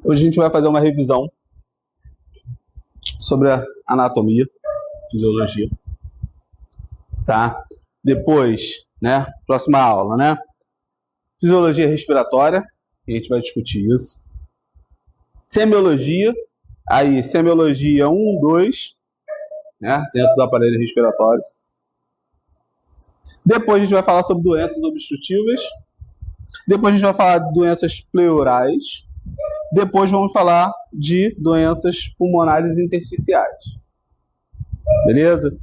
Hoje a gente vai fazer uma revisão sobre a anatomia, fisiologia, tá? Depois, né, próxima aula, né? Fisiologia respiratória, a gente vai discutir isso. Semiologia, aí semiologia 1, 2, né, dentro do aparelho respiratório. Depois a gente vai falar sobre doenças obstrutivas. Depois a gente vai falar de doenças pleurais. Depois vamos falar de doenças pulmonares intersticiais. Beleza?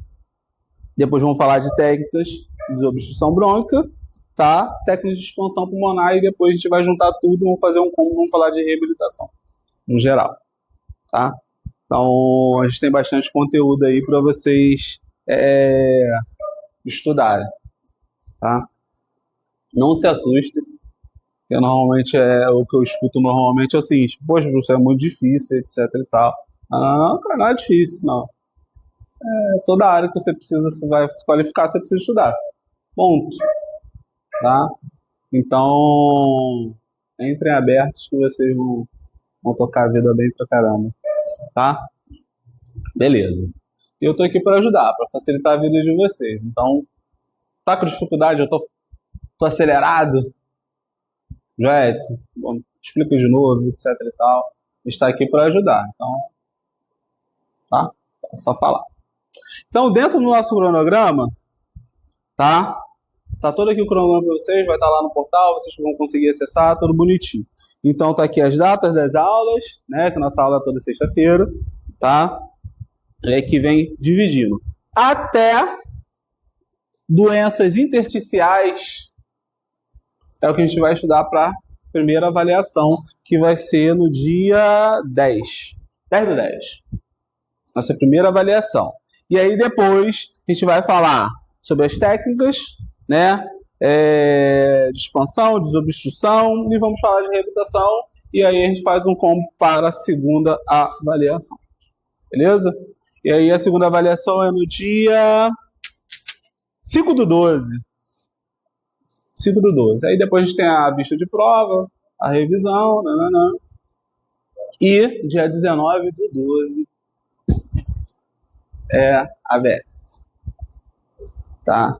Depois vamos falar de técnicas de desobstrução brônquica, tá? Técnicas de expansão pulmonar e depois a gente vai juntar tudo, vamos fazer um combo, vamos falar de reabilitação, no geral, tá? Então, a gente tem bastante conteúdo aí para vocês estudarem, tá? Não se assustem, porque normalmente o que eu escuto normalmente é o seguinte: poxa, professor, é muito difícil, etc e tal. Não, cara, não é difícil, não. Toda área que você precisa, você vai se qualificar, você precisa estudar. Ponto. Tá? Então, entrem abertos que vocês vão tocar a vida bem pra caramba. Tá? Beleza. Eu tô aqui para ajudar, para facilitar a vida de vocês. Então, tá com dificuldade? Eu tô acelerado? Já Edson, bom, explico de novo, etc e tal. A gente tá aqui para ajudar. Então, tá? É só falar. Então, dentro do nosso cronograma, tá? Tá todo aqui o cronograma para vocês, vai estar lá no portal, vocês vão conseguir acessar, tudo bonitinho. Então, tá aqui as datas das aulas, né? Que a nossa aula é toda sexta-feira, tá? Que vem dividindo. Até doenças intersticiais é o que a gente vai estudar para primeira avaliação, que vai ser no dia 10. 10/10. Nossa primeira avaliação. E aí depois a gente vai falar sobre as técnicas, né, de expansão, desobstrução, e vamos falar de reabilitação, e aí a gente faz um combo para a segunda avaliação. Beleza? E aí a segunda avaliação é no dia 5/12. 5/12. Aí depois a gente tem a vista de prova, a revisão, nananã. E dia 19/12 é a VEX. Tá?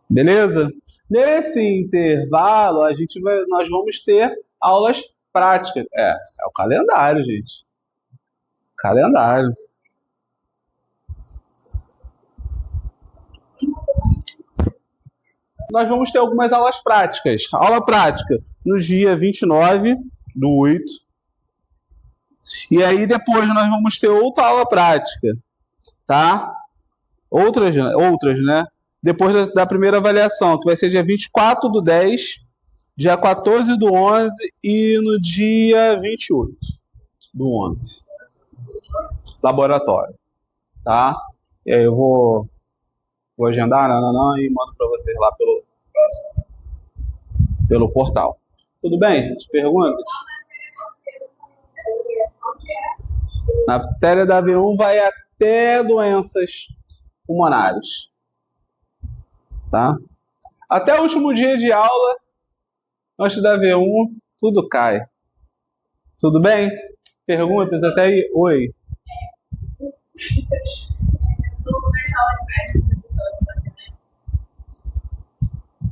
Beleza? Nesse intervalo, nós vamos ter aulas práticas. É o calendário, gente. Calendário. Nós vamos ter algumas aulas práticas. Aula prática no dia 29/8. E aí depois nós vamos ter outra aula prática, tá? Outras, né? Depois da primeira avaliação, que vai ser dia 24/10, dia 14/11 e no dia 28/11. Laboratório, tá? E aí eu vou agendar, e mando para vocês lá pelo portal. Tudo bem, gente? Perguntas? Na matéria da V1 vai até doenças pulmonares. Tá? Até o último dia de aula, antes da V1, tudo cai. Tudo bem? Perguntas até aí? Oi.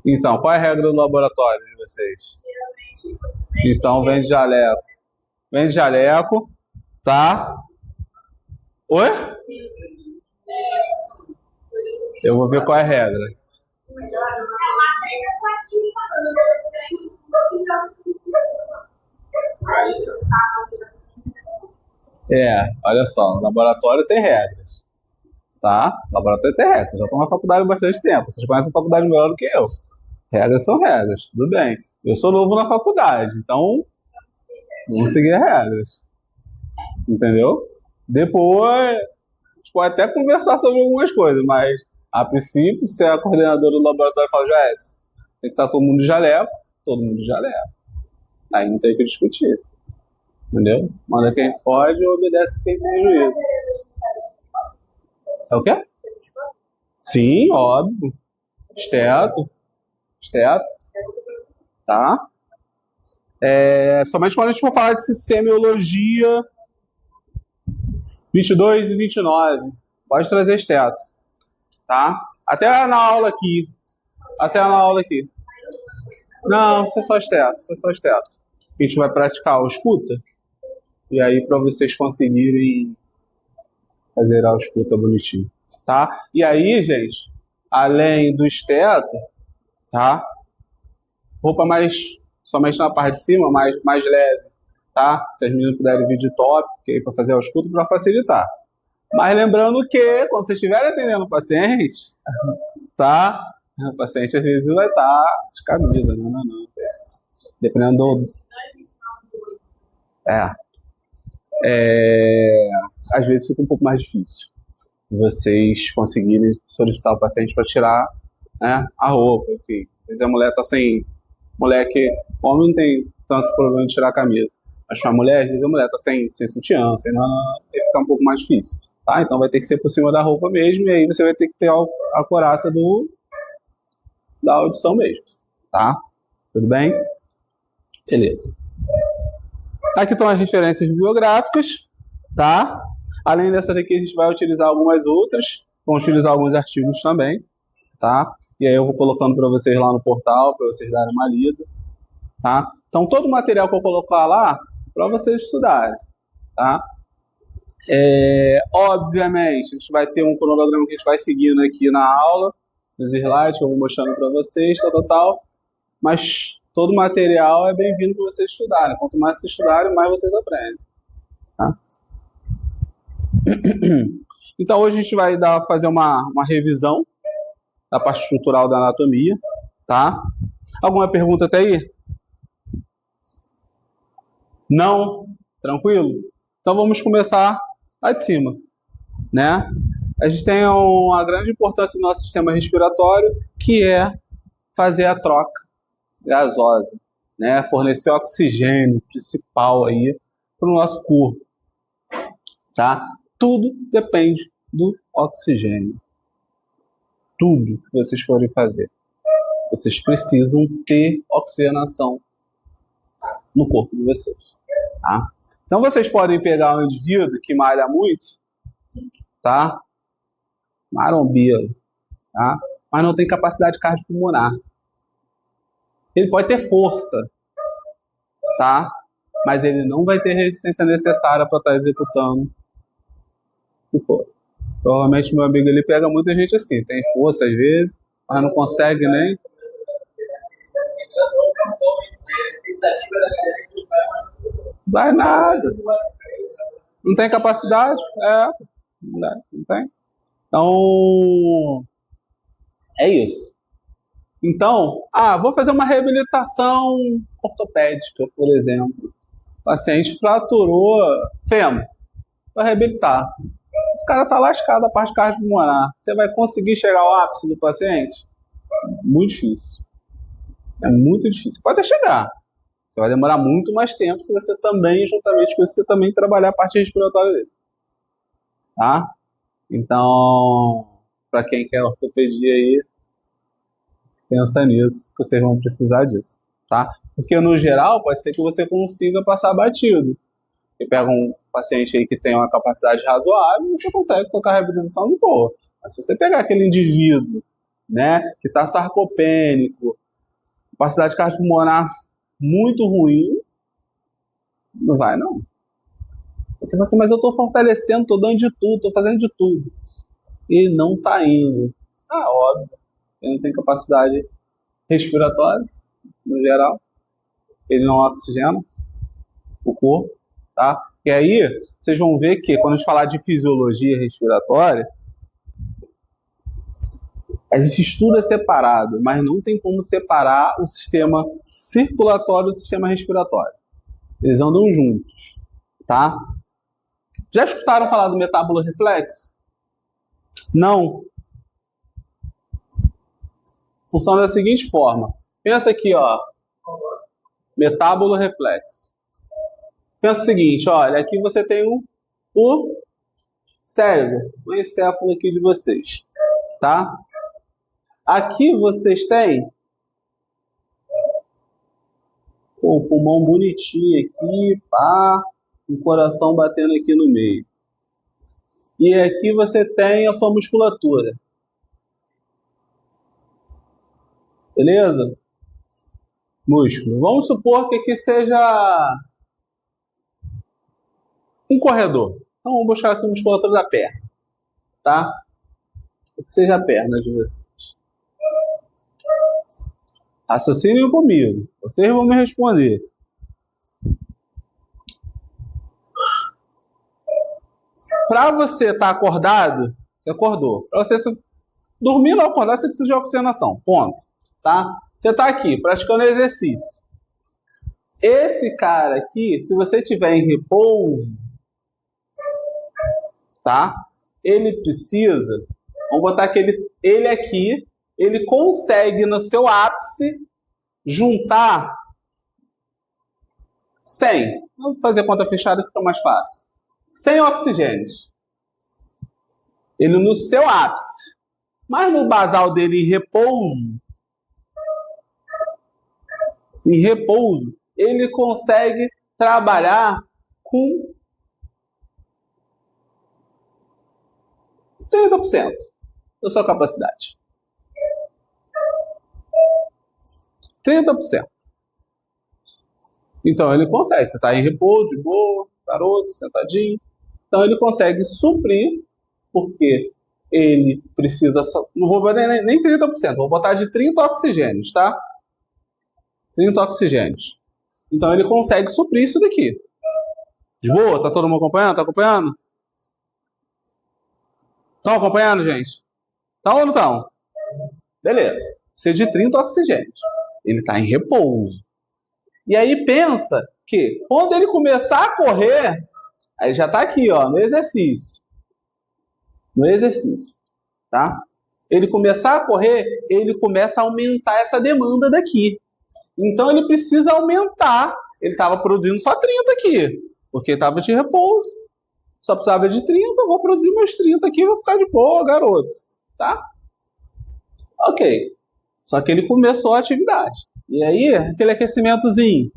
Então, qual é a regra do laboratório de vocês? Então, vem de jaleco. Vem de jaleco, tá? Oi? Eu vou ver qual é a regra. Olha só, o laboratório tem regras, tá? O laboratório tem regras. Eu já estou na faculdade há bastante tempo. Vocês conhecem a faculdade melhor do que eu. Regras são regras, tudo bem. Eu sou novo na faculdade, então vamos seguir as regras. Entendeu? Depois, a gente pode até conversar sobre algumas coisas, mas a princípio, se a coordenadora do laboratório fala, Edson, tem que estar todo mundo de jaleco, todo mundo de jaleco. Aí não tem o que discutir. Entendeu? Manda quem pode e obedece quem tem juízo. É o quê? Sim, óbvio. Esteto. Tá? Somente quando a gente for falar de semiologia 22 e 29. Pode trazer estetos, tá? Até na aula aqui. Não, foi só esteto. A gente vai praticar o escuta. E aí, para vocês conseguirem fazer a escuta bonitinho, tá? E aí, gente, além do esteto, tá? Roupa somente na parte de cima, mais leve, tá? Se as meninas puderem vir de top, que para fazer o escuta, para facilitar. Mas lembrando que, quando vocês estiverem atendendo o paciente, tá? O paciente às vezes vai estar de camisa, não. Dependendo do... Às vezes fica um pouco mais difícil vocês conseguirem solicitar o paciente para tirar, né, a roupa, enfim. Às vezes a mulher tá sem... Homem não tem tanto problema de tirar a camisa. Mas para a mulher, às vezes a mulher tá sem sutiã, sem nada, vai ficar um pouco mais difícil. Tá? Então vai ter que ser por cima da roupa mesmo, e aí você vai ter que ter a couraça da audição mesmo. Tá? Tudo bem? Beleza. Aqui estão as referências bibliográficas, tá? Além dessas aqui, a gente vai utilizar algumas outras, vamos utilizar alguns artigos também, tá? E aí eu vou colocando para vocês lá no portal, para vocês darem uma lida, tá? Então, todo o material que eu colocar lá, para vocês estudarem, tá? Obviamente, a gente vai ter um cronograma que a gente vai seguindo aqui na aula, nos slides que eu vou mostrando para vocês, tal. Mas todo o material é bem-vindo para vocês estudarem. Quanto mais vocês estudarem, mais vocês aprendem. Tá? Então, hoje a gente vai fazer uma revisão da parte estrutural da anatomia. Tá? Alguma pergunta até aí? Não? Tranquilo? Então, vamos começar lá de cima. Né? A gente tem uma grande importância no nosso sistema respiratório, que é fazer a troca gasosa, né? Fornecer oxigênio principal aí para o nosso corpo, tá? Tudo depende do oxigênio. Tudo que vocês forem fazer, vocês precisam ter oxigenação no corpo de vocês, tá? Então vocês podem pegar um indivíduo que malha muito, tá? Marombeiro, tá? Mas não tem capacidade cardiopulmonar. Ele pode ter força, tá? Mas ele não vai ter resistência necessária para estar executando o que for. Provavelmente meu amigo ele pega muita gente assim, tem força às vezes, mas não consegue nem. Vai nada. Não tem capacidade? Não tem. Então, é isso. Então, vou fazer uma reabilitação ortopédica, por exemplo. O paciente fraturou fêmur. Vai reabilitar. Esse cara está lascado a parte cardiopulmonar. Você vai conseguir chegar ao ápice do paciente? Muito difícil. É muito difícil. Pode até chegar. Você vai demorar muito mais tempo se você também, juntamente com isso, você também trabalhar a parte respiratória dele. Tá? Então, para quem quer ortopedia aí, pensa nisso, que vocês vão precisar disso, tá? Porque no geral pode ser que você consiga passar batido. Você pega um paciente aí que tem uma capacidade razoável, você consegue tocar a reabilitação de boa. Mas se você pegar aquele indivíduo, né, que está sarcopênico, capacidade cardiopulmonar muito ruim, não vai não. Você fala assim, mas eu estou fortalecendo, estou dando de tudo, estou fazendo de tudo. E não está indo. Óbvio. Ele não tem capacidade respiratória, no geral. Ele não oxigena o corpo, tá? E aí, vocês vão ver que, quando a gente falar de fisiologia respiratória, a gente estuda separado, mas não tem como separar o sistema circulatório do sistema respiratório. Eles andam juntos, tá? Já escutaram falar do metábolo reflexo? Não. Funciona da seguinte forma. Pensa aqui, ó. Metábolo reflexo. Pensa o seguinte, olha, aqui você tem o cérebro, o encéfalo aqui de vocês, tá? Aqui vocês têm Pô, o pulmão bonitinho aqui, pá, o coração batendo aqui no meio. E aqui você tem a sua musculatura. Beleza? Músculo. Vamos supor que aqui seja um corredor. Então vamos buscar aqui a musculatura da perna. Tá? Que seja a perna de vocês. Raciocinem comigo. Vocês vão me responder. Para você estar acordado, você acordou. Para você dormir ou acordar, você precisa de oxigenação. Ponto. Tá? Você está aqui praticando exercício. Esse cara aqui, se você estiver em repouso, tá? Ele precisa, vamos botar que ele aqui, ele consegue no seu ápice juntar 100. Vamos fazer a conta fechada que fica mais fácil. 100 oxigênios. Ele no seu ápice. Mas no basal dele em repouso, ele consegue trabalhar com 30% da sua capacidade. 30%. Então ele consegue. Você está em repouso, de boa, taroto, sentadinho. Então ele consegue suprir, porque ele precisa. Não vou botar nem 30%, vou botar de 30 oxigênios, tá? 30 oxigênios. Então ele consegue suprir isso daqui. De boa? Tá todo mundo acompanhando? Tá acompanhando? Estão acompanhando, gente? Estão ou não estão? Beleza. Precisa de 30 oxigênios. Ele está em repouso. E aí pensa que quando ele começar a correr, aí já está aqui, ó, no exercício. No exercício, tá? Ele começar a correr, ele começa a aumentar essa demanda daqui. Então ele precisa aumentar. Ele estava produzindo só 30 aqui, porque estava de repouso. Só precisava de 30, eu vou produzir meus 30 aqui e vou ficar de boa, garoto. Tá? Ok. Só que ele começou a atividade. E aí, aquele aquecimentozinho.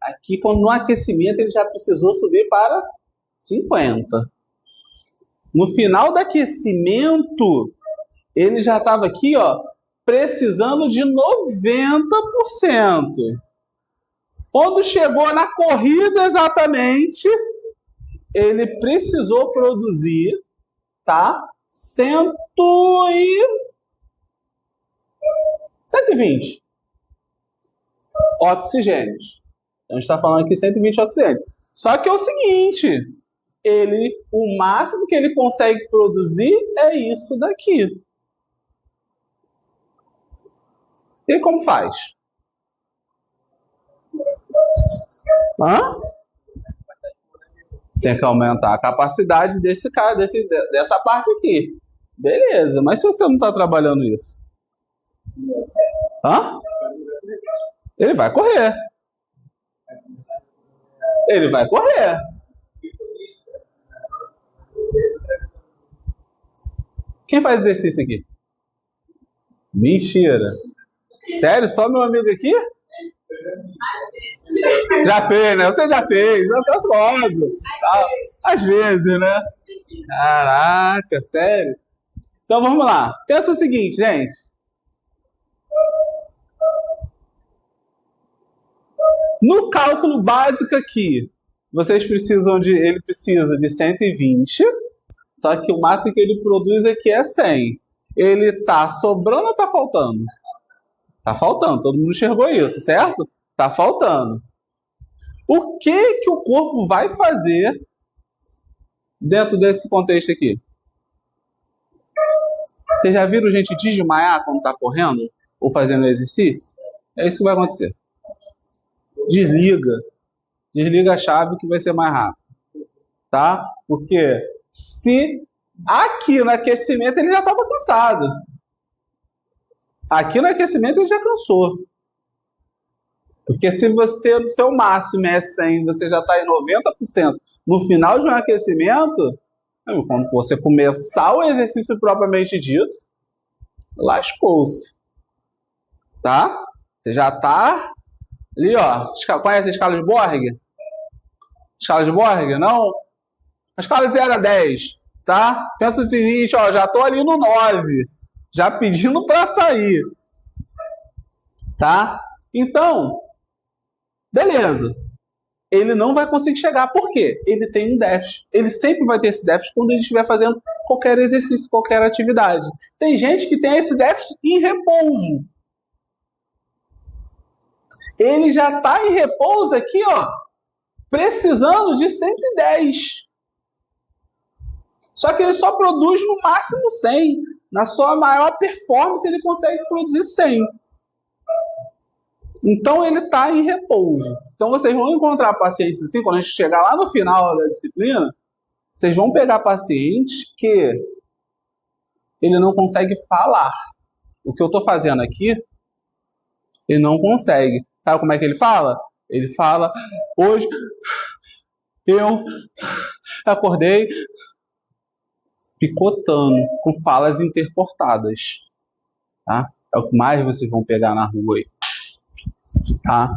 Aqui, quando no aquecimento, ele já precisou subir para 50. No final do aquecimento, ele já estava aqui, ó, precisando de 90%. Quando chegou na corrida exatamente, ele precisou produzir, tá? 120 oxigênios. Então, a gente está falando aqui 120 oxigênios. Só que é o seguinte, o máximo que ele consegue produzir é isso daqui. E como faz? Hã? Tem que aumentar a capacidade desse cara, dessa parte aqui. Beleza, mas se você não está trabalhando isso? Hã? Ele vai correr. Ele vai correr. Quem faz exercício aqui? Mentira. Sério? Só meu amigo aqui? Já fez, né? Você já fez. Já tá logo. Tá? Às vezes, né? Caraca, sério? Então vamos lá. Pensa o seguinte, gente. No cálculo básico aqui, ele precisa de 120, só que o máximo que ele produz aqui é 100. Ele tá sobrando ou tá faltando? Tá faltando, todo mundo enxergou isso, certo? Tá faltando. O que o corpo vai fazer dentro desse contexto aqui? Vocês já viram gente desmaiar quando tá correndo ou fazendo exercício? É isso que vai acontecer. Desliga a chave que vai ser mais rápido, tá? Porque se aqui no aquecimento ele já estava cansado, aqui no aquecimento ele já cansou, porque se você no seu máximo é 100, você já está em 90% no final de um aquecimento, quando você começar o exercício propriamente dito, lascou-se, tá? Você já está Ali, ó. Conhece a escala de Borg? Escala de Borg? Não? A escala de 0 a 10, tá? Pensa o seguinte, ó, já tô ali no 9, já pedindo para sair, tá? Então, beleza. Ele não vai conseguir chegar. Por quê? Ele tem um déficit. Ele sempre vai ter esse déficit quando ele estiver fazendo qualquer exercício, qualquer atividade. Tem gente que tem esse déficit em repouso. Ele já está em repouso aqui, ó, precisando de 110. Só que ele só produz no máximo 100. Na sua maior performance, ele consegue produzir 100. Então, ele está em repouso. Então, vocês vão encontrar pacientes assim, quando a gente chegar lá no final da disciplina, vocês vão pegar pacientes que ele não consegue falar. O que eu estou fazendo aqui, ele não consegue. Sabe como é que ele fala? Ele fala, hoje eu acordei picotando, com falas intercortadas. Tá? É o que mais vocês vão pegar na rua aí. Tá?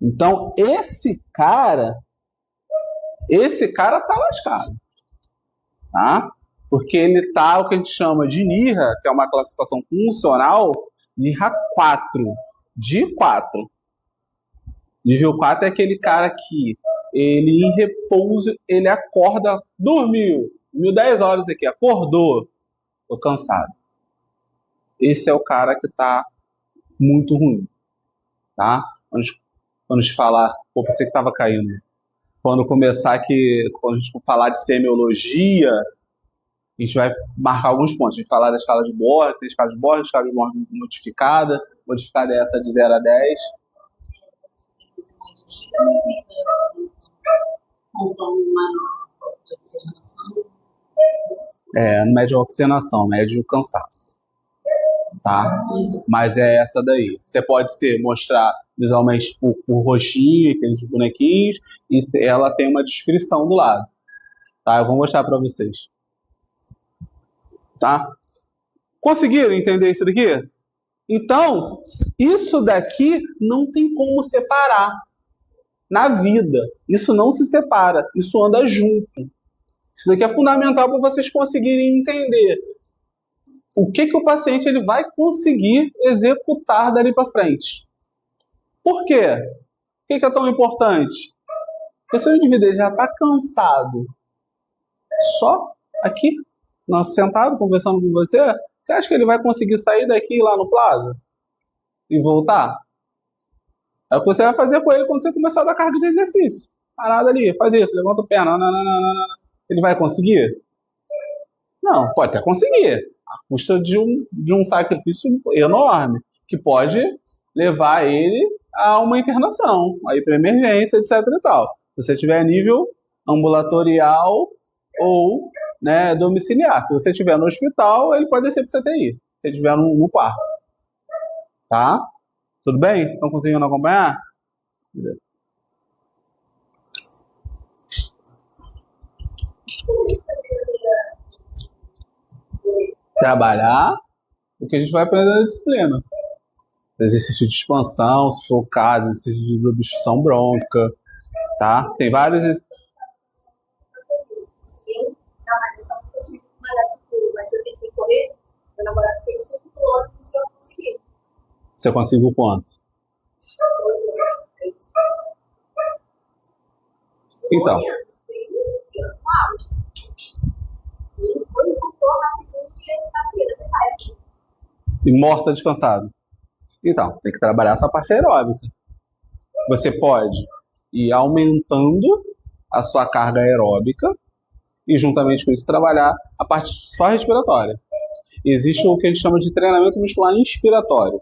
Então, esse cara tá lascado. Tá? Porque ele tá o que a gente chama de NIRA, que é uma classificação funcional, NIRA 4. De 4. Nível 4 é aquele cara que ele em repouso, ele acorda, dormiu 10 horas aqui, acordou, tô cansado. Esse é o cara que tá muito ruim, tá? Quando a gente falar, pô, pensei que tava caindo. Quando a gente for falar de semiologia, a gente vai marcar alguns pontos. A gente vai falar da escala de Borg, tem escala de Borg, escala de Borg modificada. Modificada é essa de 0 a 10. Não mede a oxigenação, mede o cansaço. Tá? Mas é essa daí. Você pode mostrar visualmente o roxinho, aqueles bonequinhos, e ela tem uma descrição do lado. Tá? Eu vou mostrar para vocês. Tá? Conseguiram entender isso daqui? Então, isso daqui não tem como separar. Na vida, isso não se separa, isso anda junto. Isso daqui é fundamental para vocês conseguirem entender o que o paciente ele vai conseguir executar dali para frente. Por quê? Por que é tão importante? Porque se o indivíduo já está cansado, só aqui, sentado, conversando com você, você acha que ele vai conseguir sair daqui lá no Plaza e voltar? É o que você vai fazer com ele quando você começar a dar carga de exercício. Parada ali, faz isso, levanta o pé. Não. Ele vai conseguir? Não, pode até conseguir. A custa de um sacrifício enorme, que pode levar ele a uma internação, aí para emergência, etc. e tal. Se você tiver nível ambulatorial ou domiciliar. Se você estiver no hospital, ele pode descer para o CTI. Se você estiver no quarto. Tá? Tudo bem? Estão conseguindo acompanhar? Trabalhar o que a gente vai aprender na disciplina. Exercício de expansão, se for o caso, exercício de obstrução brônquica, tá? Tem vários. Mas eu tenho que correr, meu namorado fez 5 quilômetros e eu consegui. Você conseguiu quanto? Então. Ele foi voltou rapidinho e morta descansado. Então, tem que trabalhar essa parte aeróbica. Você pode ir aumentando a sua carga aeróbica e, juntamente com isso, trabalhar a parte só respiratória. Existe o que a gente chama de treinamento muscular inspiratório,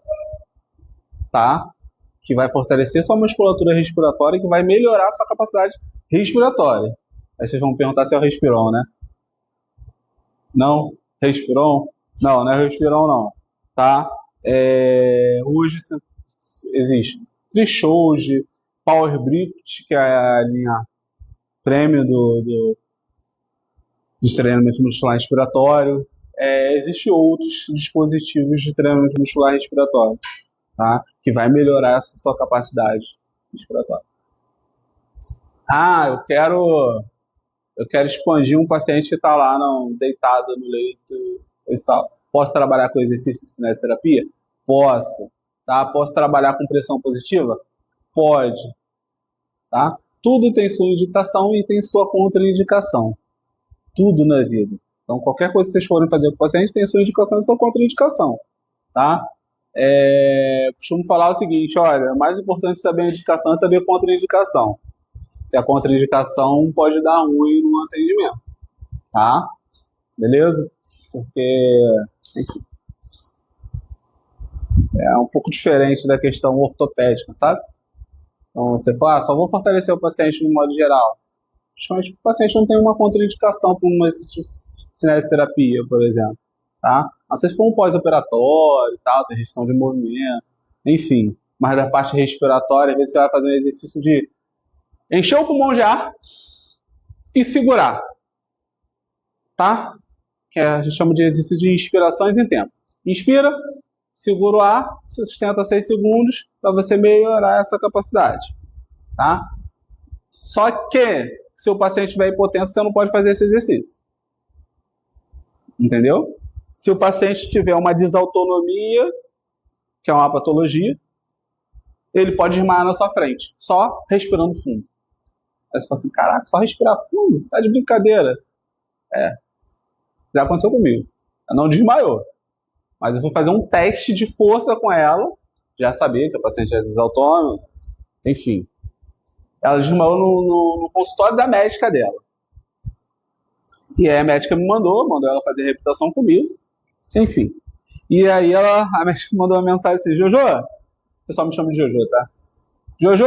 tá? Que vai fortalecer sua musculatura respiratória, que vai melhorar a sua capacidade respiratória. Aí vocês vão perguntar se é o Respiron, né? Não? Respiron? Não é Respiron, não. Tá? Hoje existe Trichoge, Power Brift, que é a linha prêmio dos treinamentos muscular respiratório. Existem outros dispositivos de treinamento muscular respiratório. tá? Que vai melhorar essa sua capacidade respiratória. Ah, eu quero expandir um paciente que está lá não, deitado no leito e tal. Posso trabalhar com exercício de cinesioterapia? Posso. Tá? Posso trabalhar com pressão positiva? Pode. Tá? Tudo tem sua indicação e tem sua contraindicação. Tudo na vida. Então, qualquer coisa que vocês forem fazer com o paciente tem sua indicação e sua contraindicação. Tá? Costumo falar o seguinte, olha, o mais importante de saber a indicação é saber a contraindicação. Porque a contraindicação pode dar ruim no atendimento. Tá? Beleza? Porque, enfim, é um pouco diferente da questão ortopédica, sabe? Então, você fala, só vou fortalecer o paciente no modo geral. Mas o paciente não tem uma contraindicação para uma cinesioterapia, por exemplo. Tá? Às vezes for um pós-operatório e tal, tem restrição de movimento, enfim. Mas da parte respiratória, às vezes você vai fazer um exercício de encher o pulmão de ar e segurar. Tá? Que a gente chama de exercício de inspirações em tempo. Inspira, segura o ar, sustenta 6 segundos para você melhorar essa capacidade. Tá? Só que, se o paciente tiver hipotenso, você não pode fazer esse exercício. Entendeu? Se o paciente tiver uma desautonomia, que é uma patologia, ele pode desmaiar na sua frente, só respirando fundo. Aí você fala assim, caraca, só respirar fundo? Tá de brincadeira. Já aconteceu comigo. Ela não desmaiou. Mas eu fui fazer um teste de força com ela, já sabia que a paciente é desautônoma, enfim. Ela desmaiou no consultório da médica dela. E aí a médica me mandou ela fazer reabilitação comigo, enfim. E aí a médica mandou uma mensagem assim, Jojo, o pessoal me chama de Jojo, tá? Jojo,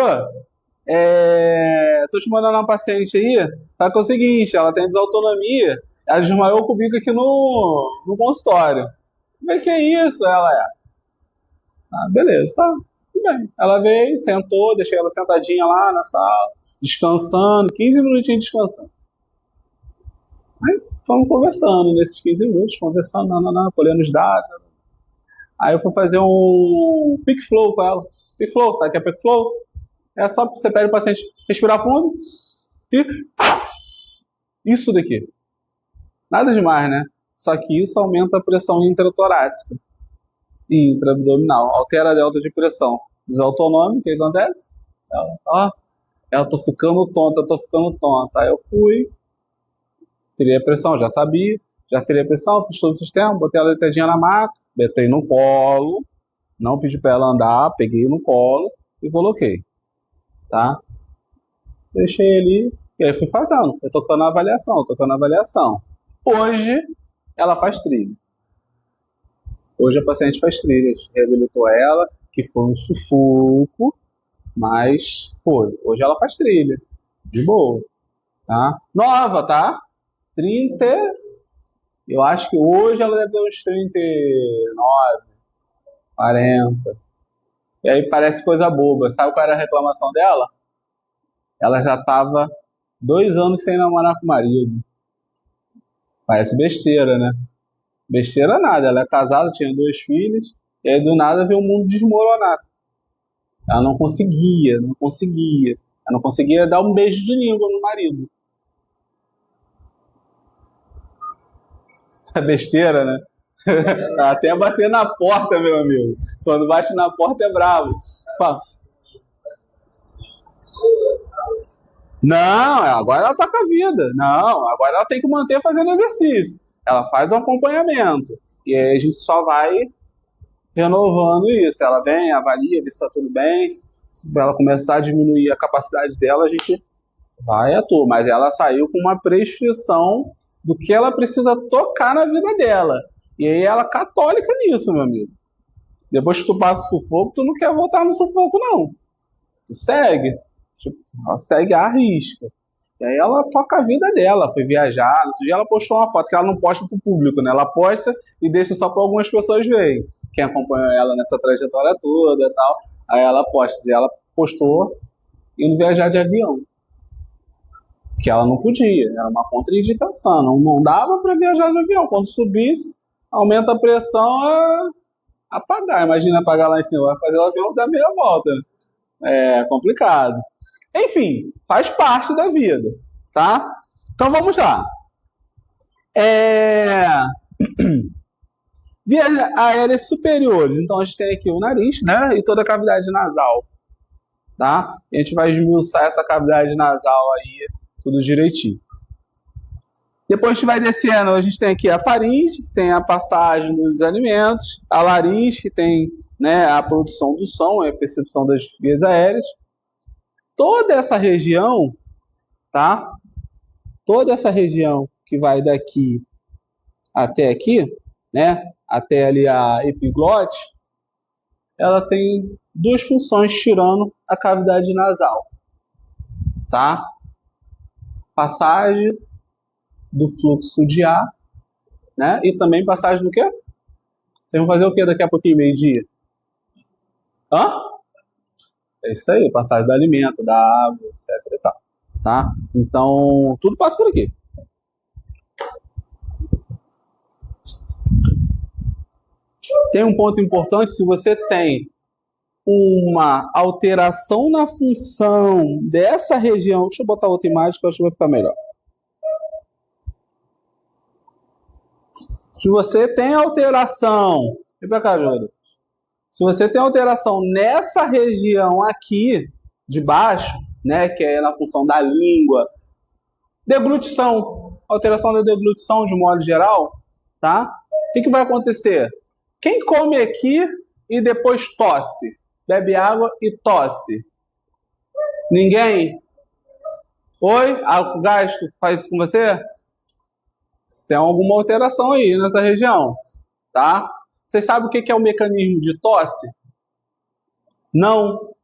tô te mandando uma paciente aí, só que é o seguinte, ela tem desautonomia, ela desmaiou comigo aqui no consultório. Falei, que é isso? Ela beleza, tá, tudo bem. Ela veio, sentou, deixei ela sentadinha lá na sala, descansando, 15 minutinhos descansando. Aí fomos conversando nesses 15 minutos, conversando, colhendo os dados. Aí eu fui fazer um Peak Flow com ela. Peak Flow, sabe o que é Peak Flow? É só você pede o paciente respirar fundo e isso daqui. Nada demais, né? Só que isso aumenta a pressão intratorácica e intraabdominal. Altera a delta de pressão. Desautonômico, o que acontece? Eu tô ficando tonta. Aí eu fui, tirei a pressão, já sabia. Já tirei a pressão, fiz todo o sistema, botei ela deitadinha na maca, botei no colo, não pedi pra ela andar, peguei no colo e coloquei. Tá? Deixei ali, e aí fui fazendo, fui tocando a avaliação. Hoje, ela faz trilha. Hoje a paciente faz trilha, a gente reabilitou ela, que foi um sufoco, mas foi. Hoje ela faz trilha, de boa. Tá? Nova, tá? 30, eu acho que hoje ela deve ter uns 39, 40. E aí parece coisa boba. Sabe qual era a reclamação dela? Ela já estava 2 anos sem namorar com o marido. Parece besteira, né? Besteira nada. Ela é casada, tinha 2 filhos, e aí do nada veio o mundo desmoronar. Ela não conseguia. Ela não conseguia dar um beijo de língua no marido. É besteira, né? Até bater na porta, meu amigo. Quando bate na porta é bravo. Fala. Não, agora ela toca a vida. Não, agora ela tem que manter fazendo exercício. Ela faz o acompanhamento. E aí a gente só vai renovando isso. Ela vem, avalia, vê se está tudo bem. Se ela começar a diminuir a capacidade dela, a gente vai atuar. Mas ela saiu com uma prescrição do que ela precisa tocar na vida dela. E aí ela é católica nisso, meu amigo. Depois que tu passa o sufoco, tu não quer voltar no sufoco, não. Tu segue. Ela segue a risca. E aí ela toca a vida dela. Foi viajar. Outro dia ela postou uma foto, que ela não posta pro público, né? Ela posta e deixa só para algumas pessoas verem. Quem acompanhou ela nessa trajetória toda e tal. Aí ela posta. E ela postou indo viajar de avião. Que ela não podia. Era uma contraindicação. Não dava para viajar de avião. Quando subisse, aumenta a pressão, apagar. Imagina apagar lá em cima, vai fazer o avião dar meia volta. É complicado. Enfim, faz parte da vida, tá? Então vamos lá. É... Vias aéreas superiores. Então a gente tem aqui o nariz, né? E toda a cavidade nasal, tá? E a gente vai esmiuçar essa cavidade nasal aí, tudo direitinho. Depois a gente vai descendo, a gente tem aqui a faringe, que tem a passagem dos alimentos, a laringe, que tem, né, a produção do som, a percepção das vias aéreas. Toda essa região, tá? Toda essa região que vai daqui até aqui, né? Até ali a epiglote, ela tem duas funções tirando a cavidade nasal, tá? Passagem do fluxo de ar, né? E também passagem do quê? Vocês vão fazer o quê daqui a pouquinho, meio-dia? Hã? É isso aí, passagem do alimento, da água, etc e tal, tá? Então, tudo passa por aqui. Tem um ponto importante, se você tem uma alteração na função dessa região, deixa eu botar outra imagem que eu acho que vai ficar melhor. Se você tem alteração, vem pra cá, Júlio. Se você tem alteração nessa região aqui de baixo, né, que é na função da língua, deglutição, alteração da deglutição de modo geral, tá? O que vai acontecer? Quem come aqui e depois tosse, bebe água e tosse? Ninguém? Oi? O gasto faz isso com você? Tem alguma alteração aí nessa região, tá? Vocês sabem o que é o mecanismo de tosse? Não.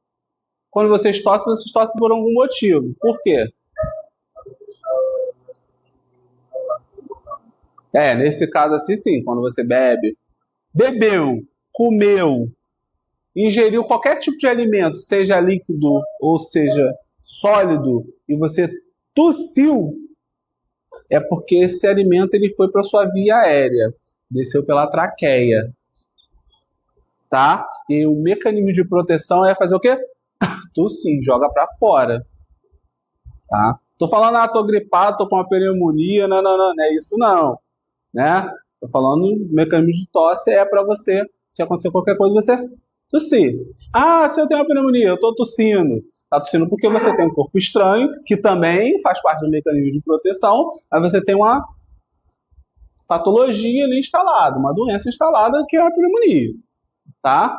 Quando vocês tossem por algum motivo. Por quê? Nesse caso assim, sim. Quando você bebeu, comeu, ingeriu qualquer tipo de alimento, seja líquido ou seja sólido, e você tossiu, é porque esse alimento ele foi para sua via aérea, desceu pela traqueia, tá? E o mecanismo de proteção é fazer o quê? Tossir, joga para fora, tá? Tô falando, tô gripado, tô com uma pneumonia, não é isso não, né? Tô falando, mecanismo de tosse é para você, se acontecer qualquer coisa, você tossir. Se eu tenho uma pneumonia, eu tô tossindo. Tá tossindo porque você tem um corpo estranho, que também faz parte do mecanismo de proteção, mas você tem uma patologia ali instalada, uma doença instalada que é a pneumonia, tá?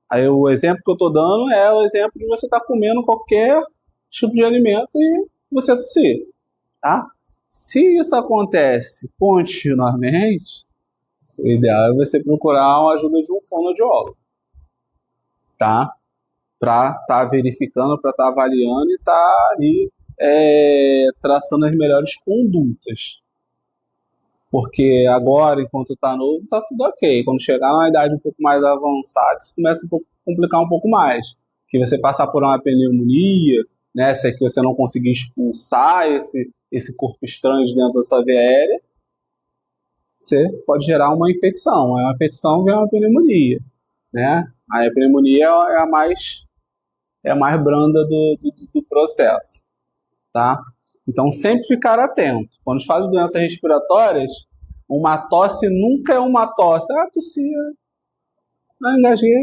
Aí o exemplo que eu tô dando é o exemplo de você estar comendo qualquer tipo de alimento e você tossir, tá? Se isso acontece continuamente, o ideal é você procurar a ajuda de um fonoaudiólogo, tá? Para estar verificando, para estar avaliando e estar ali traçando as melhores condutas. Porque agora, enquanto está novo, está tudo ok. Quando chegar numa idade um pouco mais avançada, isso começa a complicar um pouco mais. Que você passar por uma pneumonia, né, se é que você não conseguir expulsar esse corpo estranho de dentro da sua via aérea, você pode gerar uma infecção. Uma infecção vem uma pneumonia, né? Aí a pneumonia é a mais branda do processo, tá? Então, sempre ficar atento. Quando fala de doenças respiratórias, uma tosse nunca é uma tosse. Tossia, não engasguei,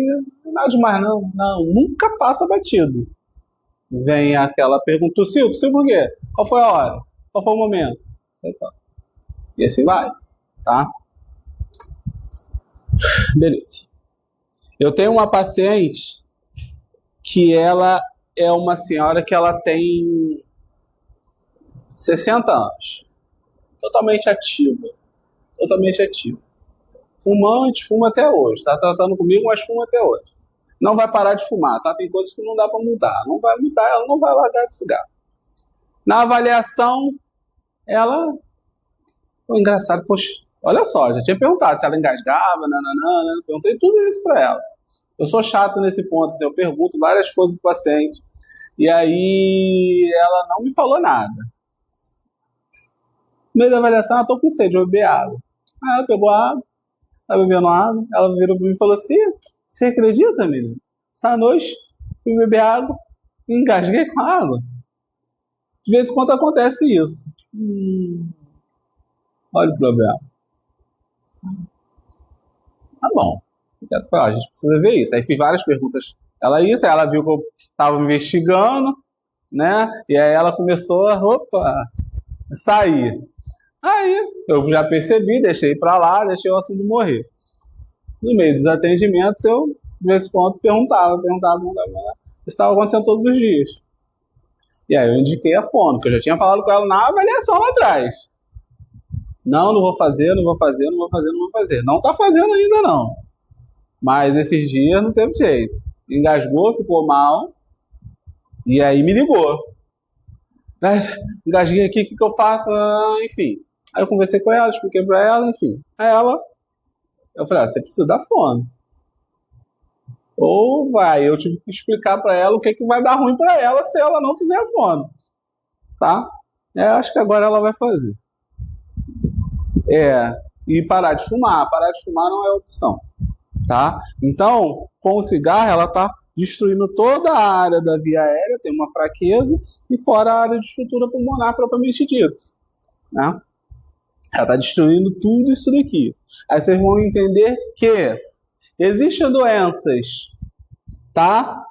nada demais não. Não, nunca passa batido. Vem aquela pergunta, tossiu por quê? Qual foi a hora? Qual foi o momento? E assim vai, tá? Beleza. Eu tenho uma paciente que ela é uma senhora que ela tem 60 anos. Totalmente ativa. Fumante, fuma até hoje. Está tratando comigo, mas fuma até hoje. Não vai parar de fumar, tá? Tem coisas que não dá para mudar. Não vai mudar, ela não vai largar de cigarro. Na avaliação, ela... Foi engraçado, poxa, olha só, já tinha perguntado se ela engasgava, perguntei tudo isso para ela. Eu sou chato nesse ponto, assim, eu pergunto várias coisas pro paciente. E aí ela não me falou nada. No meio da avaliação, tô com sede, eu beber água. Ela pegou a água, tá bebendo água. Ela virou pra mim e falou assim: você acredita, menino? Essa noite fui beber água e engasguei com a água. De vez em quando acontece isso. Olha o problema. Tá bom. A gente precisa ver isso. Aí fiz várias perguntas. Ela viu que eu estava investigando, né? E aí ela começou a sair. Aí eu já percebi, deixei pra lá, deixei o assunto morrer. No meio dos atendimentos, eu, de vez em quando, perguntava. Isso estava acontecendo todos os dias. E aí eu indiquei a fono, que eu já tinha falado com ela na avaliação lá atrás. Não vou fazer, não vou fazer, não vou fazer, não vou fazer. Não tá fazendo ainda, não. Mas esses dias não teve jeito. Engasgou, ficou mal. E aí me ligou. Engasguei aqui, o que eu faço? Enfim. Aí eu conversei com ela, expliquei pra ela, enfim. Aí eu falei, você precisa da fono. Ou vai, eu tive que explicar pra ela o que vai dar ruim pra ela se ela não fizer a fono. Tá? Acho que agora ela vai fazer. E parar de fumar. Parar de fumar não é opção. Tá? Então, com o cigarro, ela tá destruindo toda a área da via aérea, tem uma fraqueza, e fora a área de estrutura pulmonar propriamente dito. Né? Ela tá destruindo tudo isso daqui. Aí vocês vão entender que existem doenças, tá?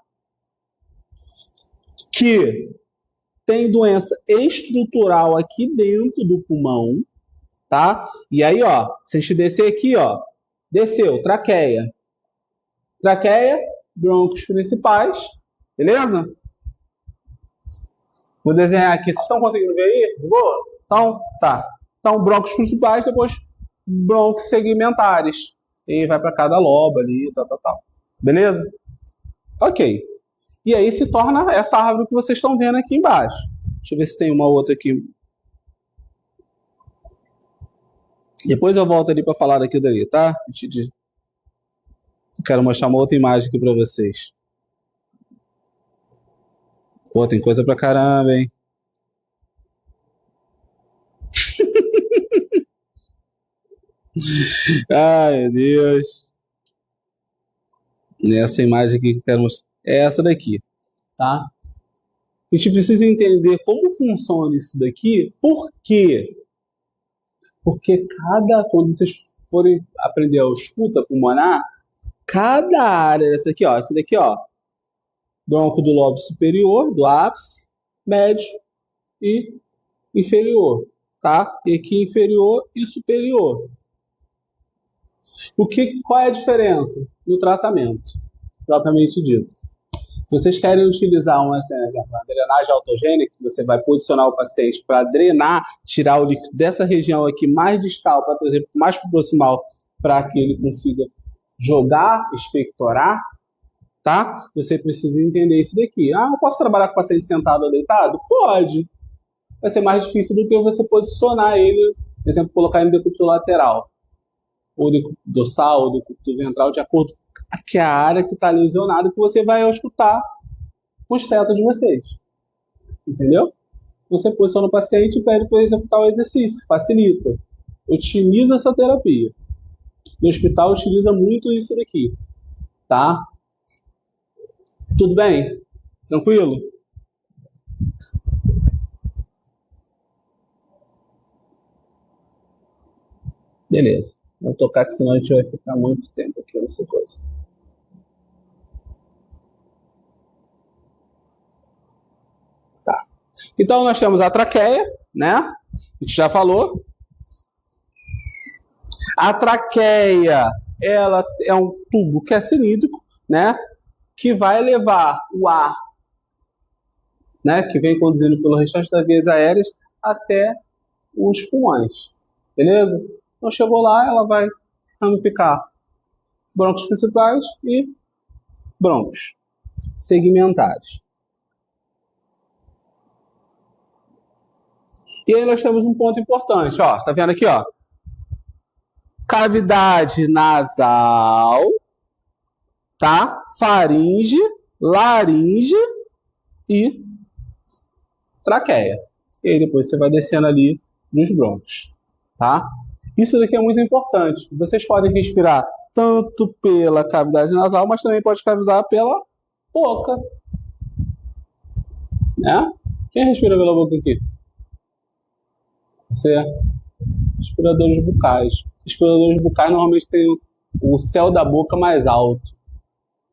Que tem doença estrutural aqui dentro do pulmão, tá? E aí, ó, se a gente descer aqui, ó, desceu, traqueia. Traqueia, brônquios principais, beleza? Vou desenhar aqui. Vocês estão conseguindo ver aí? Boa? Então, tá. Então, brônquios principais, depois brônquios segmentares. E vai para cada lobo ali, tal. Beleza? Ok. E aí se torna essa árvore que vocês estão vendo aqui embaixo. Deixa eu ver se tem uma outra aqui. Depois eu volto ali para falar daquilo dali, tá? Quero mostrar uma outra imagem aqui para vocês. Pô, tem coisa pra caramba, hein? Ai, meu Deus. Essa imagem aqui que eu quero mostrar é essa daqui, tá? A gente precisa entender como funciona isso daqui. Por quê? Porque quando vocês forem aprender a escuta pulmonar, cada área dessa aqui, ó, essa daqui, ó, bronco do lobo superior, do ápice, médio e inferior, tá? E aqui inferior e superior. Qual é a diferença no tratamento, propriamente dito? Se vocês querem utilizar uma drenagem autogênica, você vai posicionar o paciente para drenar, tirar o líquido dessa região aqui mais distal, para trazer mais proximal, para que ele consiga jogar, expectorar, tá? Você precisa entender isso daqui. Eu posso trabalhar com o paciente sentado ou deitado? Pode. Vai ser mais difícil do que você posicionar ele, por exemplo, colocar ele no decúbito lateral, ou decúbito dorsal, ou decúbito ventral, de acordo que é a área que está lesionada, que você vai escutar com os tetos de vocês. Entendeu? Você posiciona o paciente e pede para executar o exercício. Facilita. Otimiza essa terapia. No hospital utiliza muito isso daqui. Tá? Tudo bem? Tranquilo? Beleza. Vou tocar que senão a gente vai ficar muito tempo aqui nessa coisa. Tá. Então nós temos a traqueia, né? A gente já falou. A traqueia, ela é um tubo que é cilíndrico, né? Que vai levar o ar, né? Que vem conduzindo pelo restante das vias aéreas até os pulmões. Beleza? Então chegou lá, ela vai ramificar brônquios principais e brônquios segmentares. E aí nós temos um ponto importante, ó, tá vendo aqui, ó? Cavidade nasal, tá? Faringe, laringe e traqueia. E aí depois você vai descendo ali nos brônquios, tá? Isso daqui é muito importante. Vocês podem respirar tanto pela cavidade nasal, mas também pode respirar pela boca, né? Quem respira pela boca aqui? Você. Respiradores bucais. Respiradores bucais normalmente têm o céu da boca mais alto.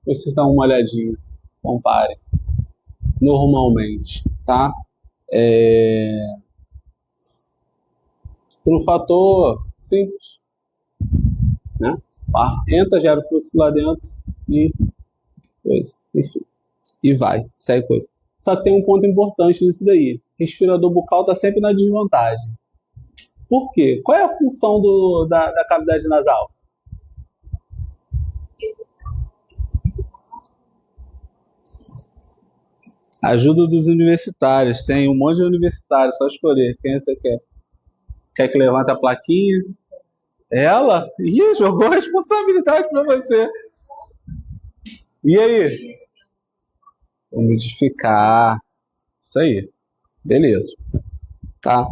Vocês dão uma olhadinha, comparem. Normalmente, tá? Por um fator simples, né? O ar entra, gera o fluxo lá dentro e coisa, enfim. E vai, segue coisa. Só que tem um ponto importante nisso daí. Respirador bucal está sempre na desvantagem. Por quê? Qual é a função da cavidade nasal? Ajuda dos universitários. Tem um monte de universitários, só escolher quem você quer. Quer que levante a plaquinha? Ela? Ih, jogou a responsabilidade para você. E aí? Umidificar. Isso aí. Beleza. Tá.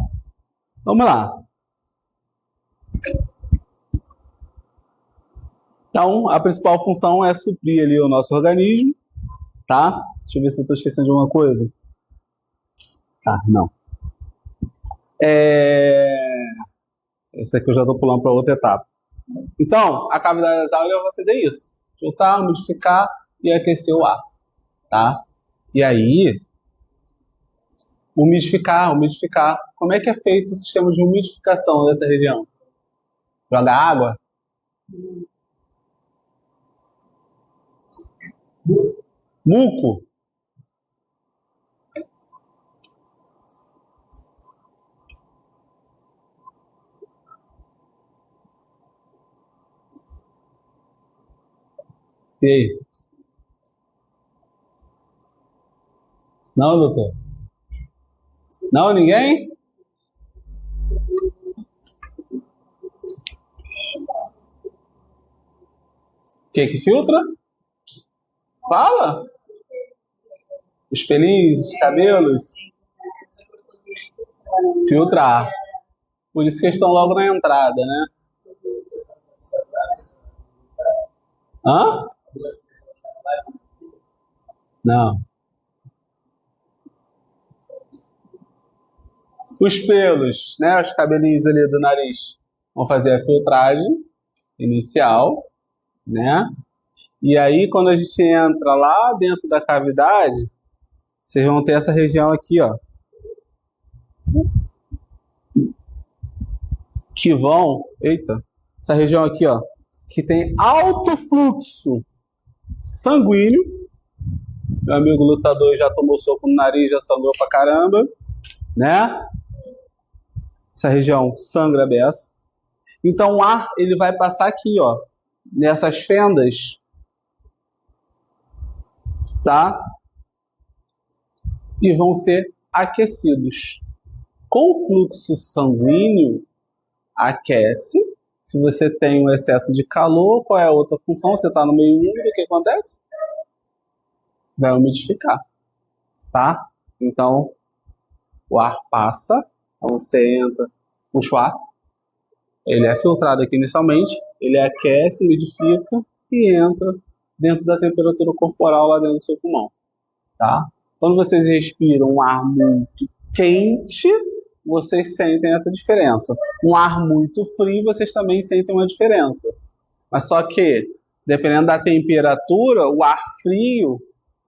Vamos lá. Então, a principal função é suprir ali o nosso organismo, tá? Deixa eu ver se eu estou esquecendo de alguma coisa. Tá, não. Esse aqui eu já estou pulando para outra etapa. Então, a cavidade nasal vai fazer isso. Filtrar, umidificar e aquecer o ar, tá? E aí, umidificar. Como é que é feito o sistema de umidificação dessa região? Joga água? Muco? E aí? Não, doutor? Não, ninguém? O que filtra? Fala! Os pelinhos, os cabelos. Filtrar. Por isso que eles estão logo na entrada, né? Hã? Não. Os pelos, né? Os cabelinhos ali do nariz vão fazer a filtragem inicial, né? E aí, quando a gente entra lá dentro da cavidade, vocês vão ter essa região aqui, ó. Que vão... Eita! Essa região aqui, ó. Que tem alto fluxo sanguíneo. Meu amigo lutador já tomou soco no nariz, já sangrou pra caramba, né? Essa região sangra beça. Então o ar ele vai passar aqui, ó, nessas fendas, tá? E vão ser aquecidos. Com o fluxo sanguíneo, aquece. Se você tem um excesso de calor, qual é a outra função? Você está no meio úmido, o que acontece? Vai umidificar, tá? Então, o ar passa, você entra, puxa o ar, ele é filtrado aqui inicialmente, ele aquece, umidifica e entra dentro da temperatura corporal lá dentro do seu pulmão, tá? Quando vocês respiram um ar muito quente, vocês sentem essa diferença. Um ar muito frio, vocês também sentem uma diferença. Mas só que, dependendo da temperatura, o ar frio,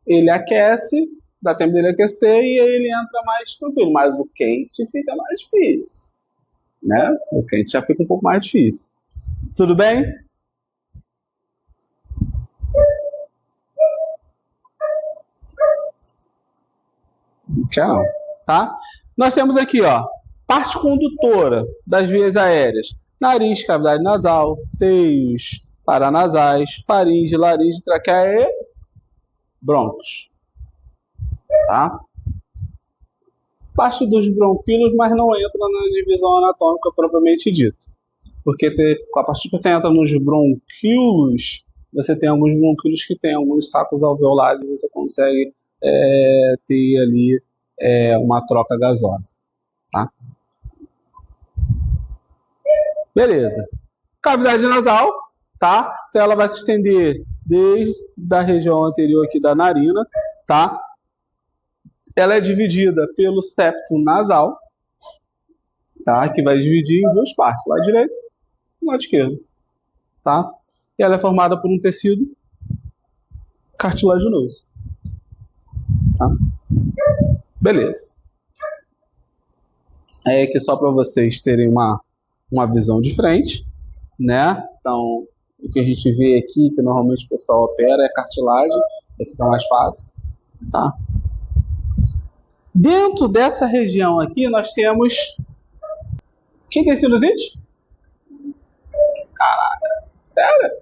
ele aquece, dá tempo dele aquecer e aí ele entra mais tranquilo. Mas o quente fica mais difícil, né? O quente já fica um pouco mais difícil. Tudo bem? Tchau. Tá? Nós temos aqui, ó, parte condutora das vias aéreas: nariz, cavidade nasal, seios paranasais, faringe, laringe, traqueia e brônquios. Tá? Parte dos bronquíolos, mas não entra na divisão anatômica propriamente dita. Porque a partir que você entra nos bronquíolos, você tem alguns bronquíolos que tem alguns sacos alveolares, você consegue ter ali uma troca gasosa. Tá? Beleza. Cavidade nasal, tá? Então ela vai se estender desde a região anterior aqui da narina, tá? Ela é dividida pelo septo nasal, tá? Que vai dividir em duas partes, lado direito e lado esquerdo, tá? E ela é formada por um tecido cartilaginoso, tá? Beleza. É aqui só para vocês terem uma visão de frente, né? Então, o que a gente vê aqui, que normalmente o pessoal opera, é cartilagem, aí fica mais fácil, tá? Dentro dessa região aqui, nós temos... Quem tem sinusite? Caraca, sério?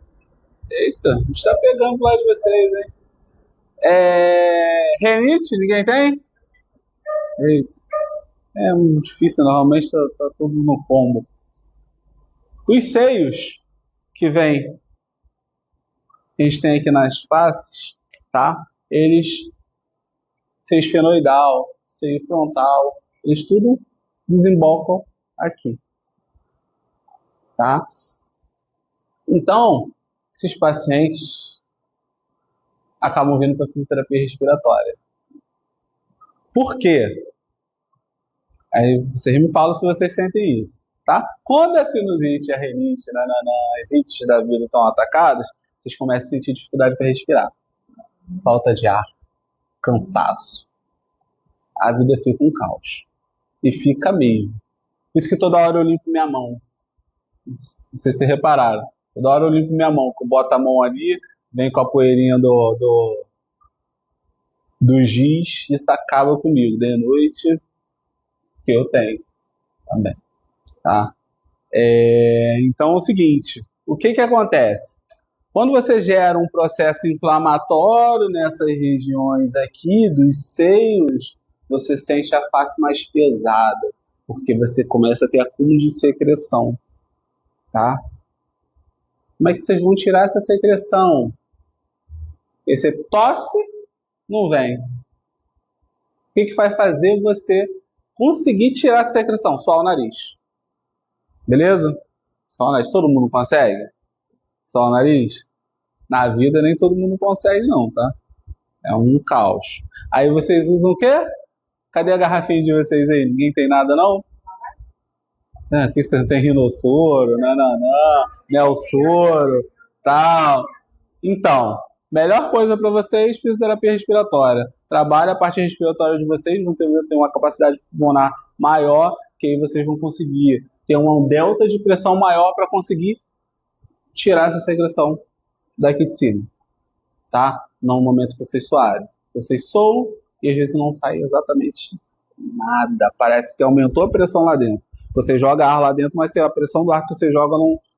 Eita, está pegando lá de vocês, hein? Renite, ninguém tem? Eita. É muito difícil, normalmente tá tudo no combo. Os seios que vem, a gente tem aqui nas faces, tá? Eles, seio esfenoidal, seio frontal, eles tudo desembocam aqui, tá? Então, esses pacientes acabam vindo para fisioterapia respiratória. Por quê? Aí vocês me falam se vocês sentem isso, tá? Quando a sinusite, a rinite, as ites da vida estão atacadas, vocês começam a sentir dificuldade para respirar. Falta de ar, cansaço. A vida fica um caos. E fica mesmo. Por isso que toda hora eu limpo minha mão. Não sei se vocês repararam. Toda hora eu limpo minha mão. Eu boto a mão ali, vem com a poeirinha do giz, e isso acaba comigo. De noite, que eu tenho também, tá? Então é o seguinte, o que acontece? Quando você gera um processo inflamatório nessas regiões aqui dos seios, você sente a face mais pesada, porque você começa a ter acúmulo de secreção, tá? Como é que vocês vão tirar essa secreção? Porque você tosse, não vem. O que vai fazer você conseguir tirar a secreção? Só o nariz. Beleza? Só o nariz. Todo mundo consegue? Só o nariz? Na vida nem todo mundo consegue não, tá? É um caos. Aí vocês usam o quê? Cadê a garrafinha de vocês aí? Ninguém tem nada não? Aqui você tem rinossoro, Nelsoro, tal. Então, melhor coisa para vocês, fisioterapia respiratória. Trabalha a parte respiratória de vocês, vão ter uma capacidade pulmonar maior, que aí vocês vão conseguir ter um delta de pressão maior para conseguir tirar essa secreção daqui de cima, tá? No momento que vocês suarem. Vocês soam e às vezes não sai exatamente nada. Parece que aumentou a pressão lá dentro. Você joga ar lá dentro, mas a pressão do ar que você joga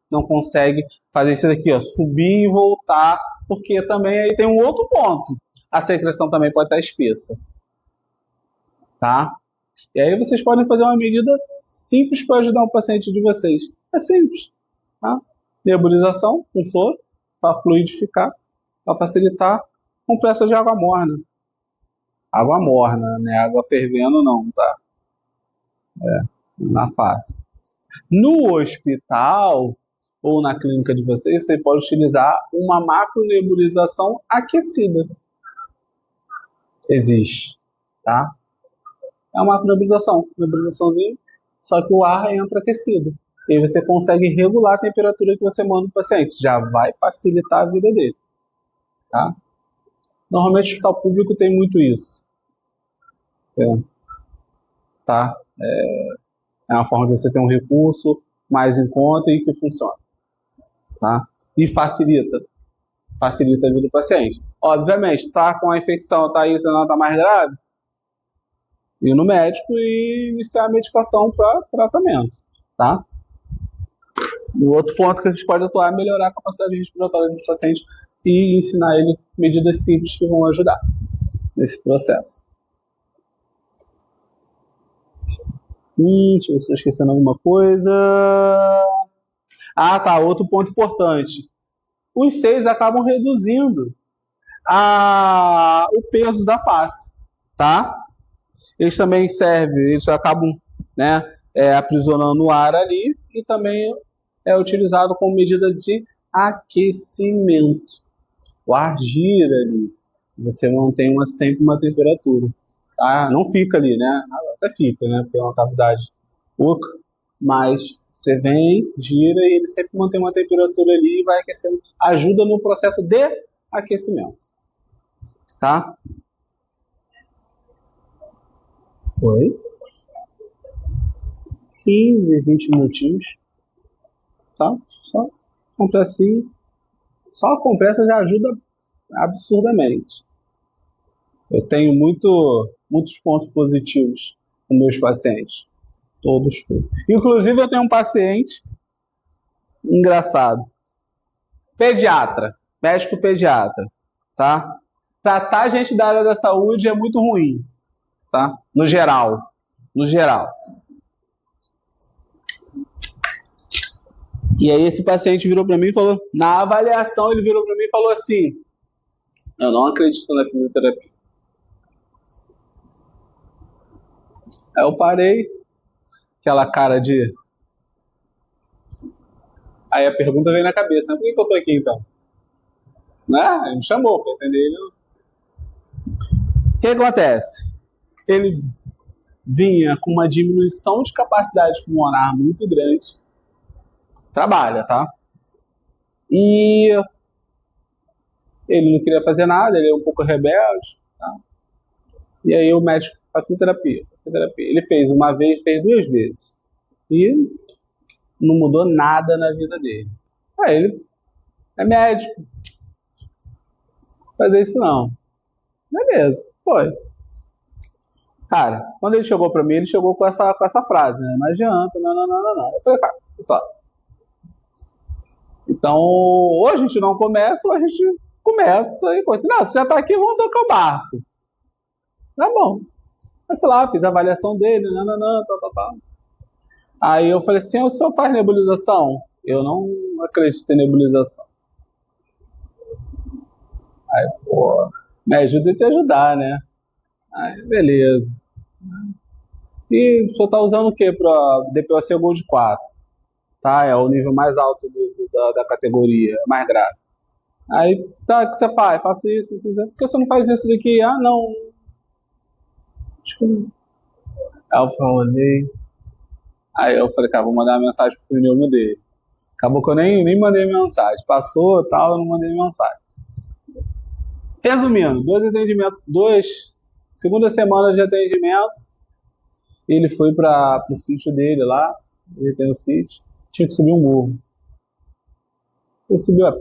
não consegue fazer isso daqui, ó, subir e voltar, porque também aí tem um outro ponto. A secreção também pode estar espessa, tá? E aí vocês podem fazer uma medida simples para ajudar o paciente de vocês. É simples, tá? Nebulização com soro, para fluidificar, para facilitar, compressa de água morna. Água morna, né? Água fervendo não, tá? Na face. No hospital ou na clínica de vocês, você pode utilizar uma macronebulização aquecida. Existe, tá? É uma nebulizaçãozinha, só que o ar entra aquecido. E aí você consegue regular a temperatura que você manda para o paciente. Já vai facilitar a vida dele, tá? Normalmente o hospital público tem muito isso. Tá? É uma forma de você ter um recurso mais em conta e que funciona, tá? E facilita a vida do paciente. Obviamente, tá com a infecção, tá isso, não tá mais grave, ir no médico e iniciar a medicação para tratamento, tá? E o outro ponto que a gente pode atuar é melhorar a capacidade respiratória desse paciente e ensinar ele medidas simples que vão ajudar nesse processo. Deixa eu ver se eu estou esquecendo alguma coisa. Ah, tá. Outro ponto importante. Os seios acabam reduzindo o peso da face, tá? Eles também servem, eles acabam, né, aprisionando o ar ali e também é utilizado como medida de aquecimento. O ar gira ali, você mantém sempre uma temperatura, tá? Não fica ali, né? Até fica, né? Porque é uma cavidade oca, mas você vem, gira e ele sempre mantém uma temperatura ali e vai aquecendo. Ajuda no processo de aquecimento, tá? Foi 15, 20 minutinhos, tá? Só compressinho. Só a compressa já ajuda absurdamente. Eu tenho muitos pontos positivos com meus pacientes. Todos. Inclusive, eu tenho um paciente engraçado. Pediatra. Médico pediatra. Tá? Tratar gente da área da saúde é muito ruim. Tá? No geral. No geral. E aí esse paciente virou para mim e falou, na avaliação ele virou para mim e falou assim, eu não acredito na fisioterapia. Aí eu parei, aquela cara de... Aí a pergunta veio na cabeça, né? Por que eu tô aqui então? Né? Ele me chamou para atender ele. O que acontece? Ele vinha com uma diminuição de capacidade pulmonar muito grande. Trabalha, tá? E ele não queria fazer nada, ele é um pouco rebelde, tá? E aí o médico, fisioterapia. Ele fez uma vez, fez 2 vezes. E não mudou nada na vida dele. Aí ele é médico. Fazer isso não. Beleza, foi. Cara, quando ele chegou pra mim, ele chegou com essa frase, né? Não adianta, não. Eu falei, cara, pessoal. Então, ou a gente não começa, ou a gente começa e coisa. Não, você já tá aqui, vamos tocar o barco. Tá bom. Aí fui lá, fiz a avaliação dele, tal. Aí eu falei assim, o senhor faz nebulização? Eu não acredito em nebulização. Aí, pô, me ajuda a te ajudar, né? Aí, beleza. E o senhor tá usando o que para DPOC Gold 4? Tá, é o nível mais alto da categoria, mais grave. Aí, tá, o que você faz? Faço isso. Por que você não faz isso daqui? Ah, não. Acho que não. Aí eu falei. Aí eu falei, cara, vou mandar uma mensagem pro pneumo dele. Acabou que eu nem mandei mensagem. Passou e tal, eu não mandei mensagem. Resumindo, 2 atendimentos, segunda semana de atendimento. Ele foi pro sítio dele lá. Ele tem um sítio. Tinha que subir um morro. Ele subiu a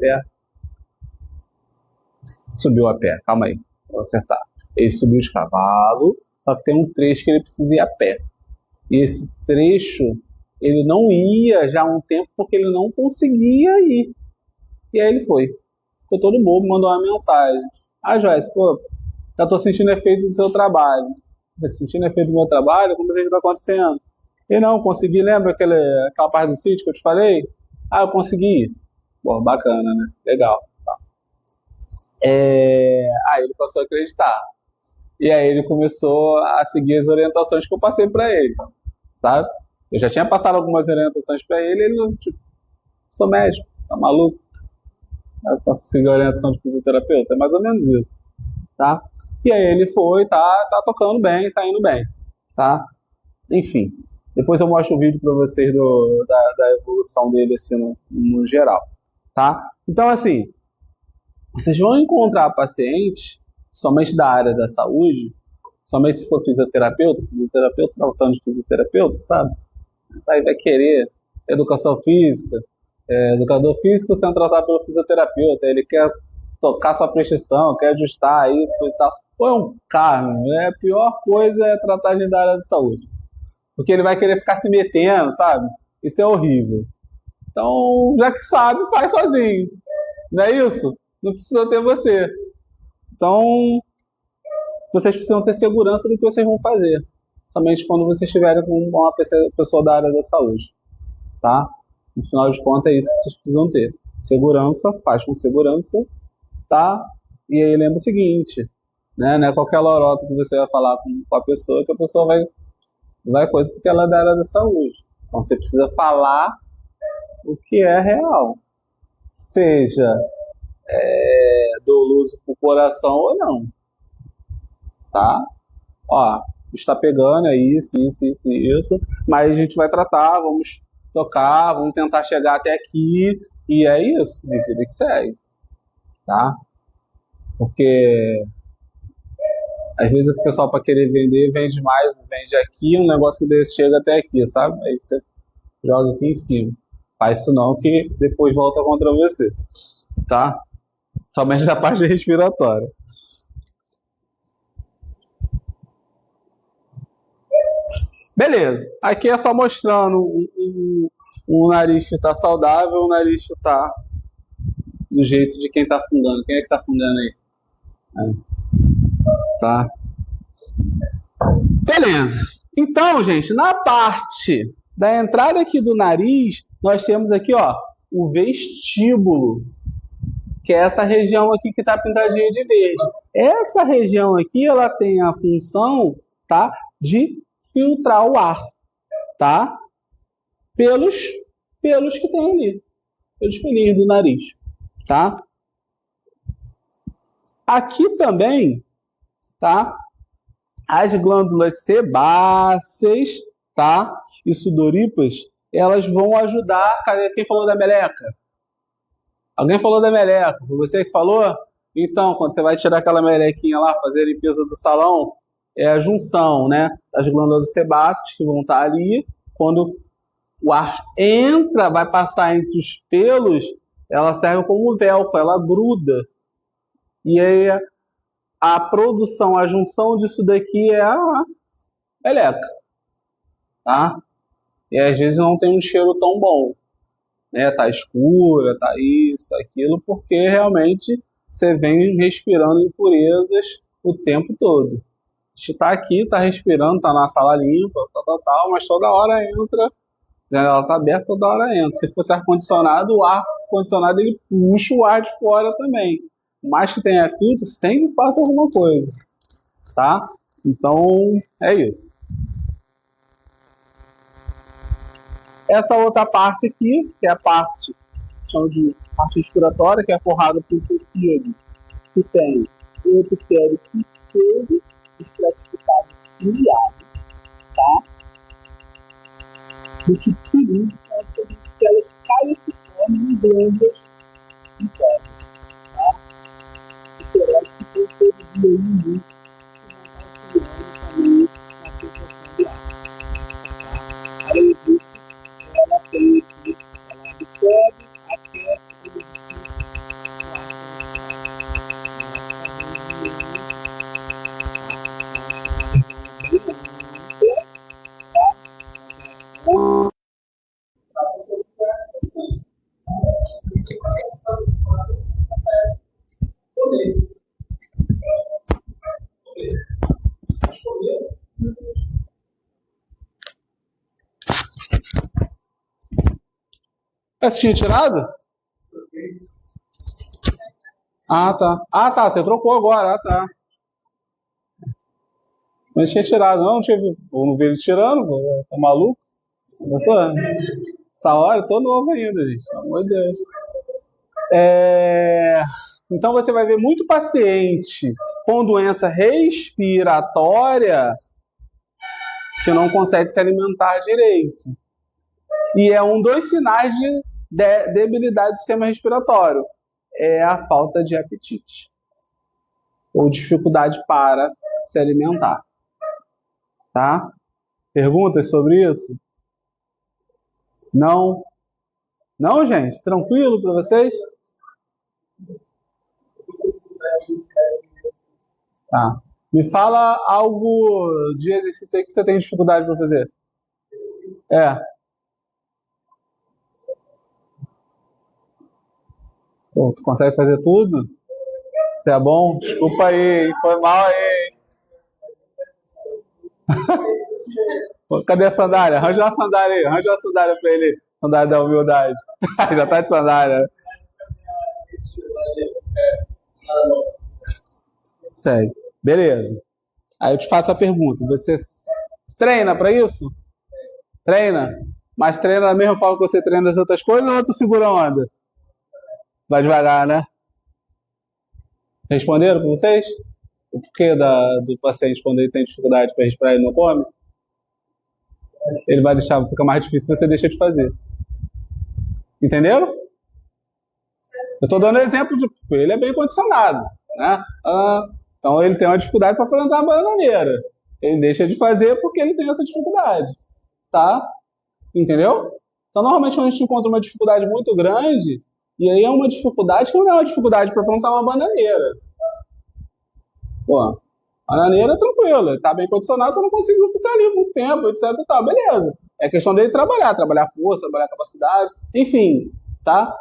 pé. Calma aí, vou acertar. Ele subiu os cavalos, só que tem um trecho que ele precisa ir a pé. E esse trecho, ele não ia já há um tempo porque ele não conseguia ir. E aí ele foi. Ficou todo bobo, mandou uma mensagem. Ah, Joyce, pô, já tô sentindo efeito do seu trabalho. Sentindo efeito do meu trabalho? Como é que tá acontecendo? E não, consegui, lembra aquela parte do sítio que eu te falei? Ah, eu consegui. Pô, bacana, né? Legal. Tá. Aí ele passou a acreditar. E aí ele começou a seguir as orientações que eu passei para ele, sabe? Eu já tinha passado algumas orientações para ele, ele não, tipo, sou médico, tá maluco? Eu posso seguir a orientação de fisioterapeuta, é mais ou menos isso, tá? E aí ele foi, tá tocando bem, tá indo bem, tá? Enfim, depois eu mostro o vídeo para vocês da evolução dele, assim, no geral, tá? Então, assim, vocês vão encontrar pacientes somente da área da saúde, somente se for fisioterapeuta tratando de fisioterapeuta, sabe? Vai querer educação física, educador físico sendo tratado pelo fisioterapeuta, ele quer tocar sua prescrição, quer ajustar isso e tal. Pô, é um carro, a pior coisa é tratar gente da área de saúde. Porque ele vai querer ficar se metendo, sabe? Isso é horrível. Então, já que sabe, faz sozinho. Não é isso? Não precisa ter você. Então, vocês precisam ter segurança do que vocês vão fazer. Somente quando vocês estiverem com uma pessoa da área da saúde. Tá? No final de contas, é isso que vocês precisam ter. Segurança, faz com segurança. Tá? E aí lembra o seguinte, né? Não é qualquer lorota que você vai falar com a pessoa que a pessoa vai coisa porque ela é da área da saúde. Então você precisa falar o que é real. Seja doloso pro coração ou não, tá? Ó, está pegando, é isso, mas a gente vai tratar, vamos tocar, vamos tentar chegar até aqui, e é isso, vida que segue, tá? Porque às vezes o pessoal para querer vender, vende mais, vende aqui, um negócio desse chega até aqui, sabe? Aí você joga aqui em cima. Faz isso não, que depois volta contra você, tá? Somente da parte respiratória. Beleza. Aqui é só mostrando um nariz que está saudável, um nariz que está do jeito de quem está fungando. Quem é que está fungando aí? Tá. Beleza. Então, gente, na parte da entrada aqui do nariz, nós temos aqui, ó, o vestíbulo, que é essa região aqui que está pintadinha de verde. Essa região aqui, ela tem a função, tá, de filtrar o ar, tá? Pelos pelos que tem ali, pelos pelinhos do nariz, tá? Aqui também, tá? As glândulas sebáceas, tá? E sudoríparas, elas vão ajudar. Cadê? Quem falou da meleca? Alguém falou da meleca? Foi você que falou? Então, quando você vai tirar aquela melequinha lá, fazer a limpeza do salão, é a junção, né? Das glândulas sebáceas que vão estar ali. Quando o ar entra, vai passar entre os pelos, ela serve como velcro, ela gruda. E aí a produção, a junção disso daqui é a meleca, tá? E às vezes não tem um cheiro tão bom, né? Tá escura, tá isso, tá aquilo, porque realmente você vem respirando impurezas o tempo todo. A gente tá aqui, tá respirando, tá na sala limpa, tal, mas toda hora entra, ela tá aberta, toda hora entra. Se fosse ar-condicionado, o ar-condicionado ele puxa o ar de fora também. Por mais que tenha filtro, sempre passa alguma coisa, tá? Então, é isso. Essa outra parte aqui, que é a parte, chama de parte respiratória, que é formada por tecido que tem o epitélio fixado, estratificado ciliado, tá? Do tipo cilíndrico, que elas calciformes em glândulas mucosas, tá? Esteróides que vão produzir aí muito, que não estão também na filtração de ar, tá? Além disso, ela tem aqui, ela absorve, aquece, umidifica o ar. Você tinha tirado? Ah, tá. Ah, tá. Você trocou agora. Ah, tá. Mas tinha tirado. Não tinha visto. Eu não vi ele tirando. Tá maluco? Essa hora eu tô novo ainda, gente. Pelo amor de Deus. Então você vai ver muito paciente com doença respiratória que não consegue se alimentar direito. E é um dos sinais de debilidade do sistema respiratório. É a falta de apetite. Ou dificuldade para se alimentar. Tá? Perguntas sobre isso? Não? Não, gente? Tranquilo para vocês? Tá. Me fala algo de exercício aí que você tem dificuldade para fazer. Pô, tu consegue fazer tudo? Você é bom? Desculpa aí, foi mal aí. Pô, cadê a sandália? Arranja uma sandália aí, arranja uma sandália pra ele. Sandália da humildade. Já tá de sandália. Sério. Beleza. Aí eu te faço a pergunta. Você treina pra isso? Treina? Mas treina da mesma forma que você treina as outras coisas ou tu segura a onda? Vai devagar, né? Responderam para vocês? O porquê do paciente quando ele tem dificuldade para respirar e não come? Ele vai deixar, fica mais difícil, você deixa de fazer. Entenderam? Eu estou dando exemplo de ele é bem condicionado, né? Então ele tem uma dificuldade para plantar a bananeira. Ele deixa de fazer porque ele tem essa dificuldade, tá? Entendeu? Então normalmente quando a gente encontra uma dificuldade muito grande, e aí é uma dificuldade que não é uma dificuldade para plantar uma bananeira. Pô, a bananeira é tranquila, está bem condicionado, você não conseguiu ficar ali muito tempo, etc e tal, beleza. É questão dele trabalhar força, trabalhar capacidade, enfim, tá?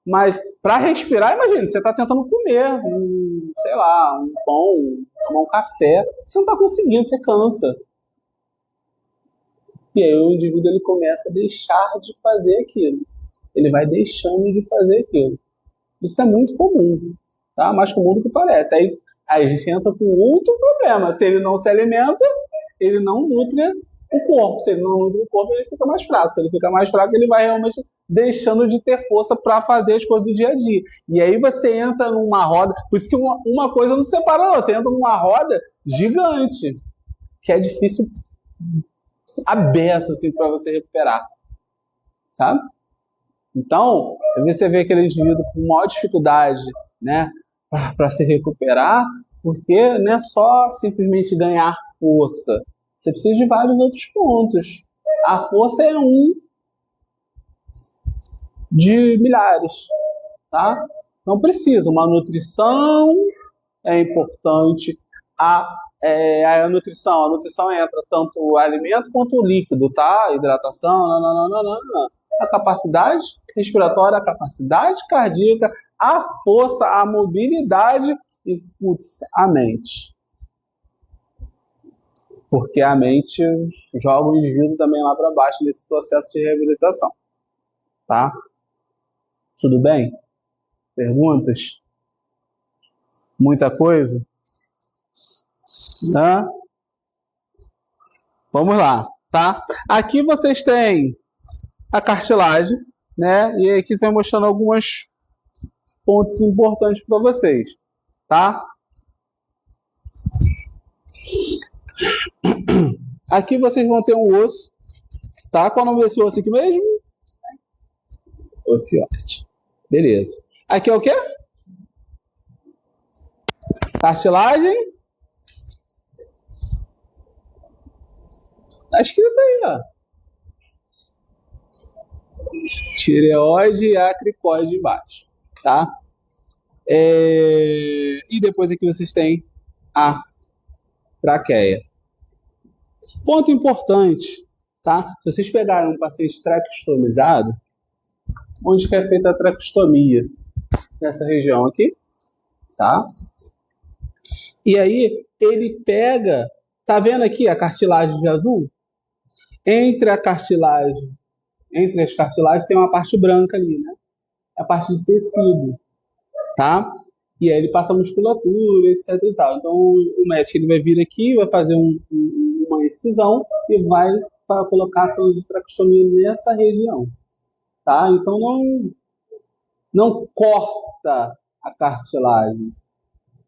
Mas para respirar, imagina, você está tentando comer, sei lá, um pão, tomar um café, você não está conseguindo, você cansa. E aí o indivíduo ele começa a deixar de fazer aquilo. Ele vai deixando de fazer aquilo. Isso é muito comum, tá? Mais comum do que parece. Aí a gente entra com outro problema. Se ele não se alimenta, ele não nutre o corpo. Se ele não nutre o corpo, ele fica mais fraco. Se ele fica mais fraco, ele vai realmente deixando de ter força para fazer as coisas do dia a dia. E aí você entra numa roda. Por isso que uma coisa não separa, não. Você entra numa roda gigante, que é difícil a beça assim, para você recuperar. Sabe? Então, você vê aquele indivíduo com maior dificuldade, né, para se recuperar, porque não é só simplesmente ganhar força. Você precisa de vários outros pontos. A força é um de milhares, tá? Não precisa. Uma nutrição é importante. A nutrição entra tanto o alimento quanto o líquido, tá? Hidratação, não. A capacidade respiratória, a capacidade cardíaca, a força, a mobilidade e, a mente. Porque a mente joga o indivíduo também lá para baixo nesse processo de reabilitação. Tá? Tudo bem? Perguntas? Muita coisa? Vamos lá, tá? Aqui vocês têm a cartilagem, né? E aqui estou mostrando alguns pontos importantes para vocês, tá? Aqui vocês vão ter um osso, tá? Qual é o nome desse osso aqui mesmo? Ociote. Beleza. Aqui é o quê? Cartilagem. Tá escrito aí, ó. Tireoide e acricoide embaixo, tá? E depois aqui vocês têm a traqueia. Ponto importante, tá? Se vocês pegarem um paciente traqueostomizado, onde que é feita a traqueostomia? Nessa região aqui, tá? E aí ele pega, tá vendo aqui a cartilagem de azul? Entre as cartilagens tem uma parte branca ali, né? A parte de tecido, tá? E aí ele passa a musculatura, etc e tal. Então o médico ele vai vir aqui, vai fazer uma incisão e vai colocar a de traqueostomia nessa região, tá? Então não corta a cartilagem.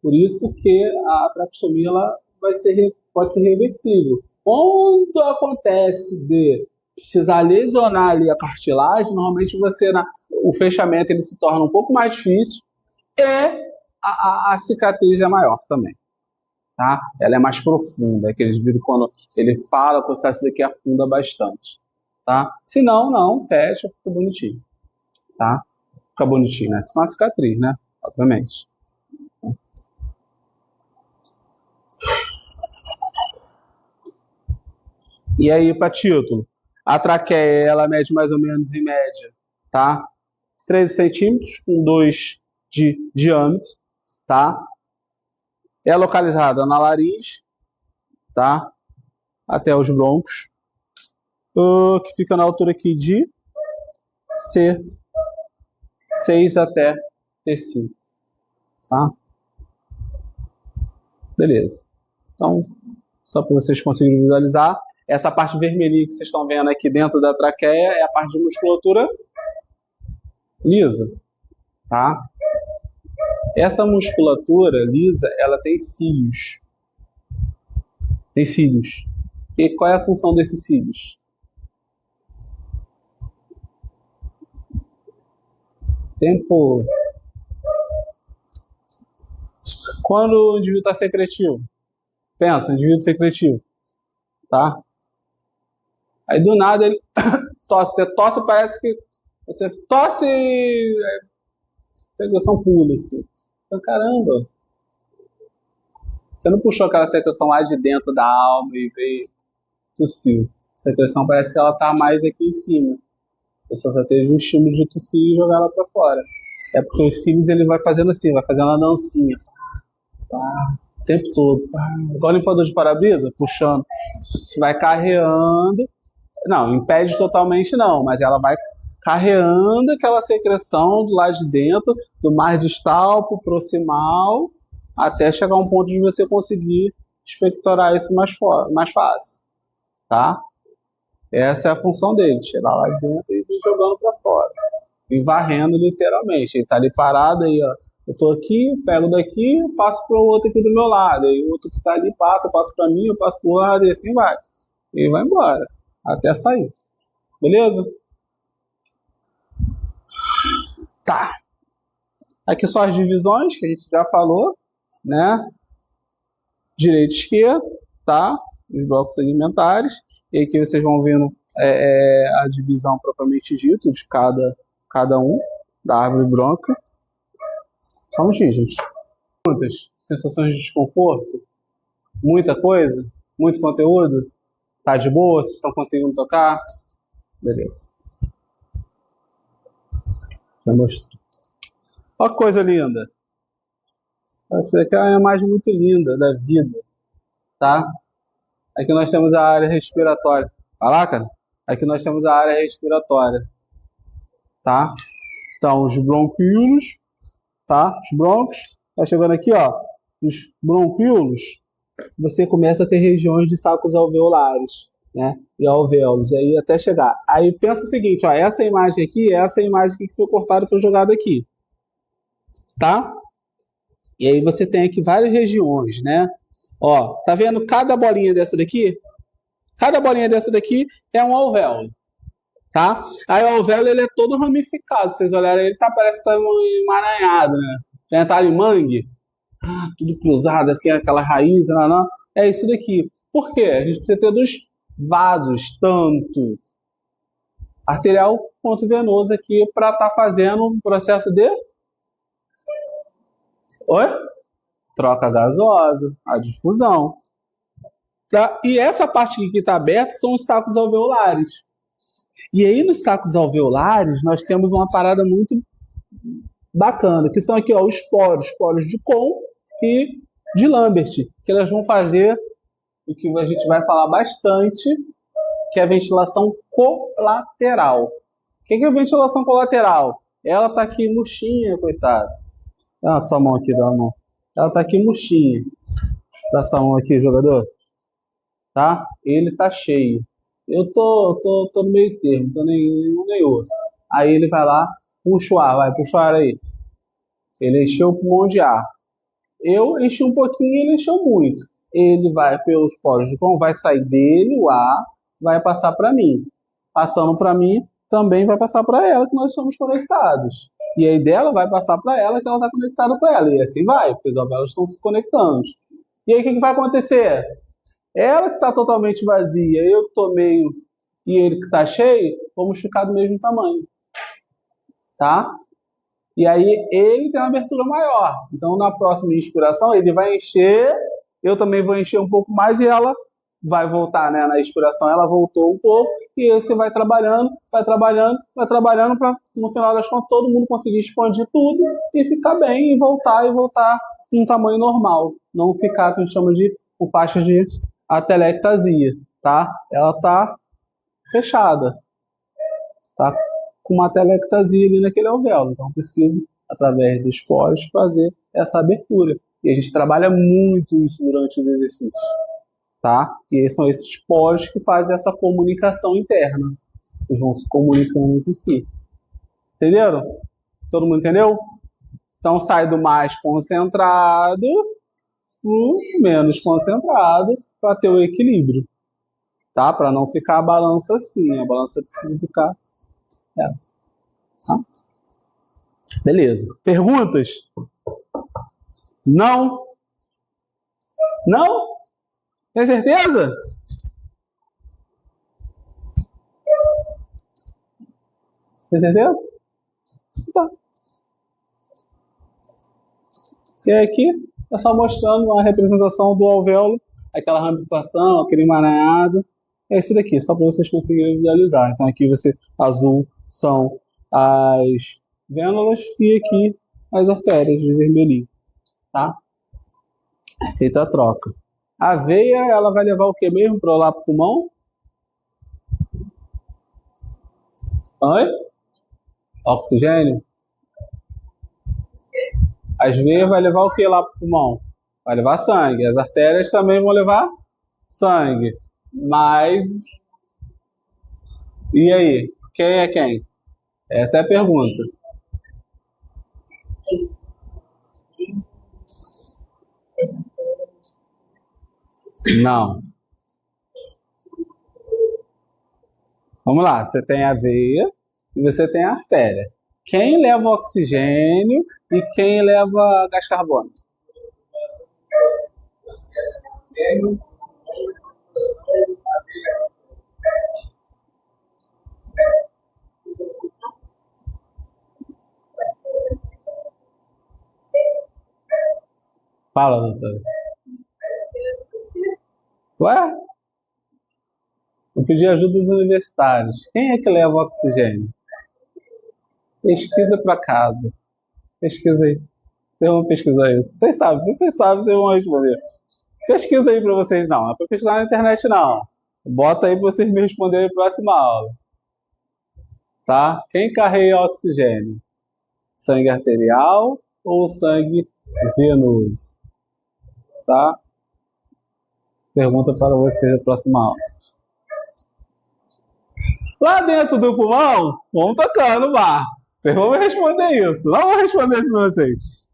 Por isso que a traqueostomia ela pode ser reversível. Quando acontece de precisar lesionar ali a cartilagem, normalmente o fechamento ele se torna um pouco mais difícil e a cicatriz é maior também, tá? Ela é mais profunda, aqueles vídeos quando ele fala, o processo daqui afunda bastante, tá? Se não, fecha, fica bonitinho, tá? Fica bonitinho, né? Só uma cicatriz, né? Obviamente. E aí, para título, a traqueia, ela mede mais ou menos em média, tá? 13 centímetros, com 2 de diâmetro, tá? É localizada na laringe, tá? Até os brônquios, que fica na altura aqui de C6 até T5, tá? Beleza. Então, só para vocês conseguirem visualizar, Essa parte vermelhinha que vocês estão vendo aqui dentro da traqueia é a parte de musculatura lisa, tá? Essa musculatura lisa, ela tem cílios. Tem cílios. E qual é a função desses cílios? Tempo. Quando o indivíduo está secretivo, pensa, indivíduo secretivo, tá? Aí do nada ele tosse. Você tosse, parece que você tosse e a secreção pula, assim. Caramba! Você não puxou aquela secreção lá de dentro da alma e veio tossiu. A secreção parece que ela tá mais aqui em cima. Você só teve um estímulo de tossir e jogar ela para fora. É porque os cílios ele vai fazendo assim, vai fazendo uma dancinha. O tempo todo. Igual o limpador de para-brisa, puxando. Vai carreando. Não, impede totalmente não, mas ela vai carreando aquela secreção do lado de dentro, do mais distal para o proximal, até chegar a um ponto de você conseguir expectorar isso mais fácil. Tá? Essa é a função dele, tirar lá de dentro e ir jogando para fora. E varrendo literalmente. Ele tá ali parado aí, ó. Eu tô aqui, pego daqui, passo para o outro aqui do meu lado. Aí o outro que tá ali passa, eu passo para mim, eu passo pro lado e assim vai. E vai embora. Até sair. Beleza? Tá. Aqui são as divisões que a gente já falou, né? Direito e esquerdo, tá? Os blocos segmentares. E aqui vocês vão vendo a divisão propriamente dita de cada um da árvore bronca. Só um minutinho, gente. Muitas sensações de desconforto? Muita coisa? Muito conteúdo? Tá de boa? Vocês estão conseguindo tocar? Beleza. Já mostrei. Olha que coisa linda. Essa aqui é uma imagem muito linda da vida, tá? Aqui nós temos a área respiratória. Olha lá, cara. Aqui nós temos a área respiratória, tá? Então, os bronquíolos, tá? Os brônquios. Tá chegando aqui, ó. Os bronquíolos, você começa a ter regiões de sacos alveolares, né? E alvéolos, aí até chegar. Aí pensa o seguinte, ó. Essa imagem aqui é essa imagem que foi cortada e foi jogada aqui, tá? E aí você tem aqui várias regiões, né? Ó, tá vendo cada bolinha dessa daqui? Cada bolinha dessa daqui é um alvéolo, tá? Aí o alvéolo ele é todo ramificado. Se vocês olharem, ele parece que tá emaranhado, né? Já tá em mangue, tudo cruzado, aqui aquela raiz, não. É isso daqui. Por quê? A gente precisa ter dos vasos, tanto arterial quanto venoso aqui, para estar fazendo um processo de... Oi? Troca gasosa, a difusão. Tá? E essa parte aqui que está aberta são os sacos alveolares. E aí nos sacos alveolares nós temos uma parada muito bacana, que são aqui ó, os poros de Kohn e de Lambert, que elas vão fazer o que a gente vai falar bastante, que é a ventilação colateral. O que é a ventilação colateral? Ela está aqui murchinha, coitada. Dá sua mão aqui, dá a mão. Ela tá aqui murchinha. Dá sua mão aqui, jogador. Tá? Ele tá cheio. Eu tô no meio termo, tô nem outro. Aí ele vai lá, puxa o ar, vai, puxa o ar aí. Ele encheu o pulmão de ar. Eu enchi um pouquinho e ele encheu muito. Ele vai pelos poros de Kohn, vai sair dele o ar, vai passar para mim. Passando para mim, também vai passar para ela, que nós somos conectados. E aí dela vai passar para ela, que ela está conectada com ela. E assim vai, porque os alvéolos estão se conectando. E aí o que vai acontecer? Ela que está totalmente vazia, eu que estou meio e ele que está cheio, vamos ficar do mesmo tamanho. Tá? E aí ele tem uma abertura maior. Então na próxima inspiração ele vai encher, eu também vou encher um pouco mais e ela vai voltar, né? Na inspiração ela voltou um pouco e esse vai trabalhando para no final das contas todo mundo conseguir expandir tudo e ficar bem e voltar em um tamanho normal, não ficar que a gente chama de com faixa de atelectasia, tá? Ela tá fechada, tá? Com uma atelectasia ali naquele alvéolo, então preciso através dos poros fazer essa abertura e a gente trabalha muito isso durante os exercícios. tá? E são esses poros que fazem essa comunicação interna. Eles vão se comunicando entre si. Entenderam? Todo mundo entendeu? Então sai do mais concentrado pro menos concentrado para ter o equilíbrio, tá? Para não ficar a balança assim. A balança precisa ficar. Tá? Beleza. Perguntas? Não? Não? Tem certeza? Tem certeza? Tá. E aqui é só mostrando a representação do alvéolo, aquela ramificação, aquele emaranhado. É isso daqui, só para vocês conseguirem visualizar. Então aqui azul são as vênulas e aqui as artérias de vermelhinho, tá? É feita a troca. A veia, ela vai levar o que mesmo para lá para o pulmão? Oi? Oxigênio? As veias vai levar o que lá para o pulmão? Vai levar sangue. As artérias também vão levar sangue. Mas... E aí? Quem é quem? Essa é a pergunta. Não. Vamos lá. Você tem a veia e você tem a artéria. Quem leva oxigênio e quem leva gás carbônico? Fala, doutora. Ué? Eu pedi ajuda dos universitários. Quem é que leva oxigênio? Pesquisa para casa. Pesquisa aí. Vocês vão pesquisar isso. Vocês sabem, vocês vão responder. Pesquisa aí para vocês, não. Não é para pesquisar na internet, não. Bota aí para vocês me responderem na próxima aula. Tá? Quem carrega oxigênio? Sangue arterial ou sangue venoso? Tá? Pergunta para vocês na próxima aula. Lá dentro do pulmão, vamos tocar no bar. Vocês vão me responder isso. Não vou responder isso para vocês.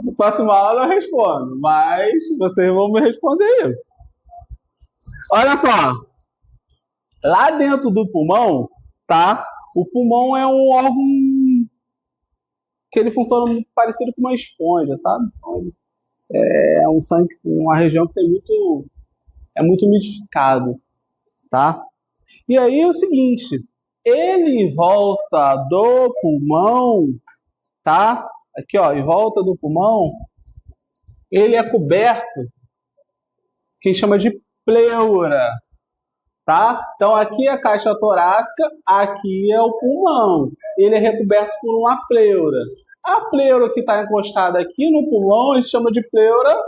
Na próxima aula eu respondo, mas vocês vão me responder isso. Olha só. Lá dentro do pulmão, tá? O pulmão é um órgão que ele funciona muito parecido com uma esponja, sabe? É um sangue, uma região que é muito umidificado, tá? E aí é o seguinte, ele em volta do pulmão, tá? Aqui, ó, em volta do pulmão, ele é coberto, que chama de pleura, tá? Então aqui é a caixa torácica, aqui é o pulmão. Ele é recoberto por uma pleura. A pleura que está encostada aqui no pulmão, a gente chama de pleura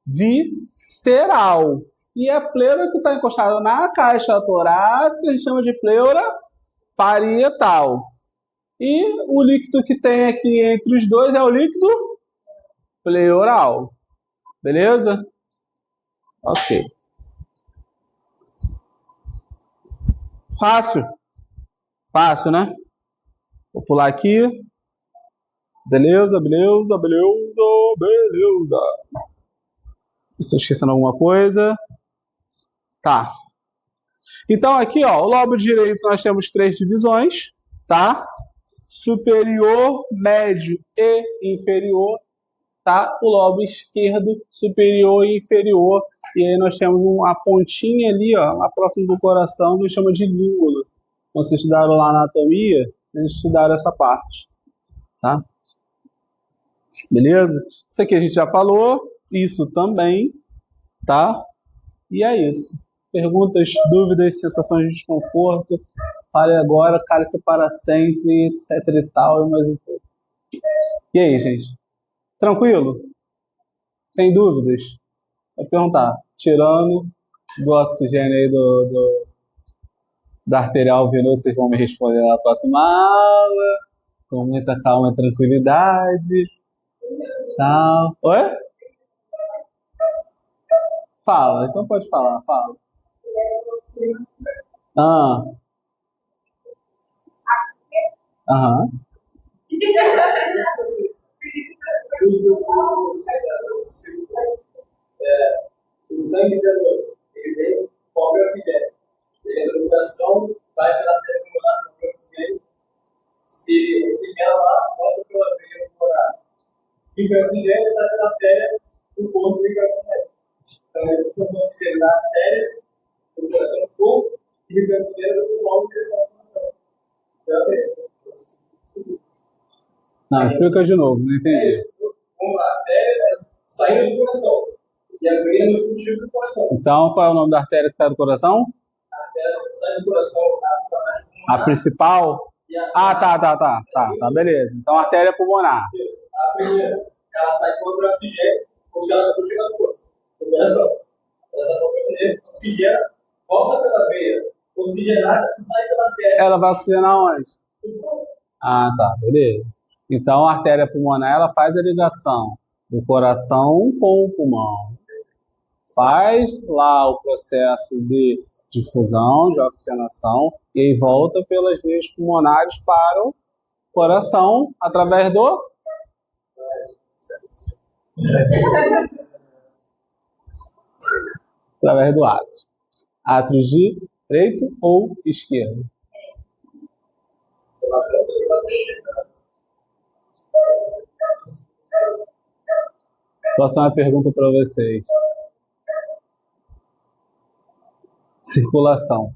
visceral. E a pleura que está encostada na caixa torácica, a gente chama de pleura parietal. E o líquido que tem aqui entre os dois é o líquido pleural. Beleza? Ok. Fácil. Fácil, né? Vou pular aqui. Beleza, beleza, beleza, beleza. Estou esquecendo alguma coisa. Tá. Então aqui, ó, o lobo direito nós temos 3 divisões, tá? Superior, médio e inferior, tá? O lobo esquerdo, superior e inferior. E aí nós temos uma pontinha ali, ó, lá próximo do coração, que chama de língula. Quando vocês estudaram lá na anatomia, vocês estudaram essa parte, tá? Beleza? Isso aqui a gente já falou, isso também, tá? E é isso. Perguntas, dúvidas, sensações de desconforto, fale agora, cale-se para sempre, etc e tal, mas e aí, gente? Tranquilo? Tem dúvidas? Vou perguntar, tirando do oxigênio aí da arterial venosa, vocês vão me responder na próxima aula, com muita calma e tranquilidade. Tal. Oi? Fala, então pode falar, fala. Ah, aham. O sangue venoso, ele vem com o oxigênio. Ele entra no coração, vai pela artéria pulmonar com o oxigênio, se oxigena lá, volta pela veia pulmonar. Fica o oxigênio, sai pela artéria, o corpo fica oxigênio. Então, ele fica o oxigênio na artéria, no coração do corpo, e fica o oxigênio no pulmão, direção ao coração. Não, explica de novo, não entendi. Uma artéria saindo do coração. E a veia no sentido do coração. Então, qual é o nome da artéria que sai do coração? A artéria sai do coração A principal? Ah, tá, beleza. Então, artéria pulmonar. A primeira, ela sai contra o oxigênio, porque ela não chega no corpo, no coração. Ela sai contra o oxigênio, oxigena, volta pela veia, oxigenada e sai pela artéria. Ela vai oxigenar onde? Ah, tá, beleza. Então, a artéria pulmonar, ela faz a ligação do coração com o pulmão. Faz lá o processo de difusão, de oxigenação, e aí volta pelas veias pulmonares para o coração, através do... através do átrio. Átrio direito ou esquerdo? Próxima pergunta para vocês. Circulação.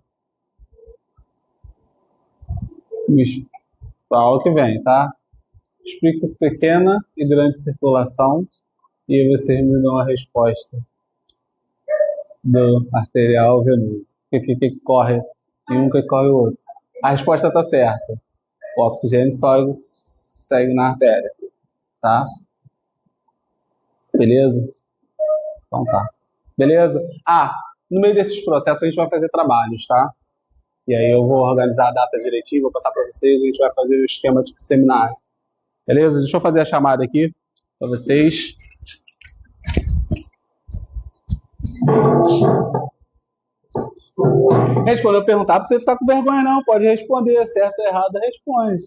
Para o que vem, tá? Explica pequena e grande circulação e aí vocês me dão a resposta do arterial venoso. O que corre em um, que corre o outro? A resposta está certa. O oxigênio só segue na artéria, tá? Beleza? Então tá. Beleza? No meio desses processos a gente vai fazer trabalhos, tá? E aí eu vou organizar a data direitinho, vou passar para vocês, a gente vai fazer o esquema tipo seminário. Beleza? Deixa eu fazer a chamada aqui para vocês. Gente, quando eu perguntar, pra você ficar com vergonha não, pode responder, certo ou errado, responde.